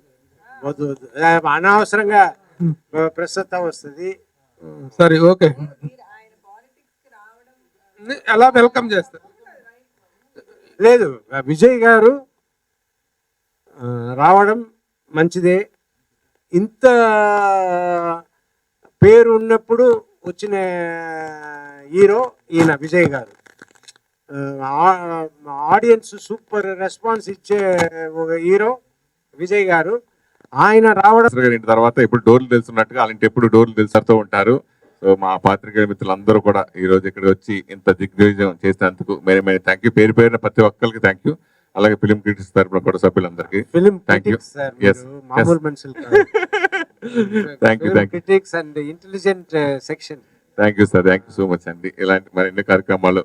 వద్దు వద్దు, అనవసరంగా ప్రస్తుతం వస్తుంది. సరే ఓకే, ఎలా వెల్కమ్ చేస్తారు? లేదు, విజయ్ గారు రావడం మంచిదే. ఇంత పేరు ఉన్నప్పుడు వచ్చిన హీరో ఈయన విజయ్ గారు. ఆడియన్స్ సూపర్ రెస్పాన్స్ ఇచ్చే ఒక హీరో విజయ్ గారు. ఆయన రావడం తర్వాత ఎప్పుడు డోర్లు తెలుసున్నట్టుగా అలాంటి ఎప్పుడు డోర్లు తెలుసుతూ ఉంటారు. సో మా పాత్రికేయ మిత్రులందరూ కూడా ఈ రోజు ఇక్కడికి వచ్చి ఇంత దిగ్విజయం చేసినందుకు మేరే థ్యాంక్ యూ. పేరు పేరున ప్రతి ఒక్కరికి థ్యాంక్ యూ. అలాగే ఫిలిం క్రిటిక్స్ తరపున కూడా సభ్యులందరికీ ఫిలిం థ్యాంక్ యూ. మామూలు మనుషులు thank you critics and intelligent section. Thank you sir, thank you so much అండి. ఇలాంటి మరిన్ని కార్యక్రమాలు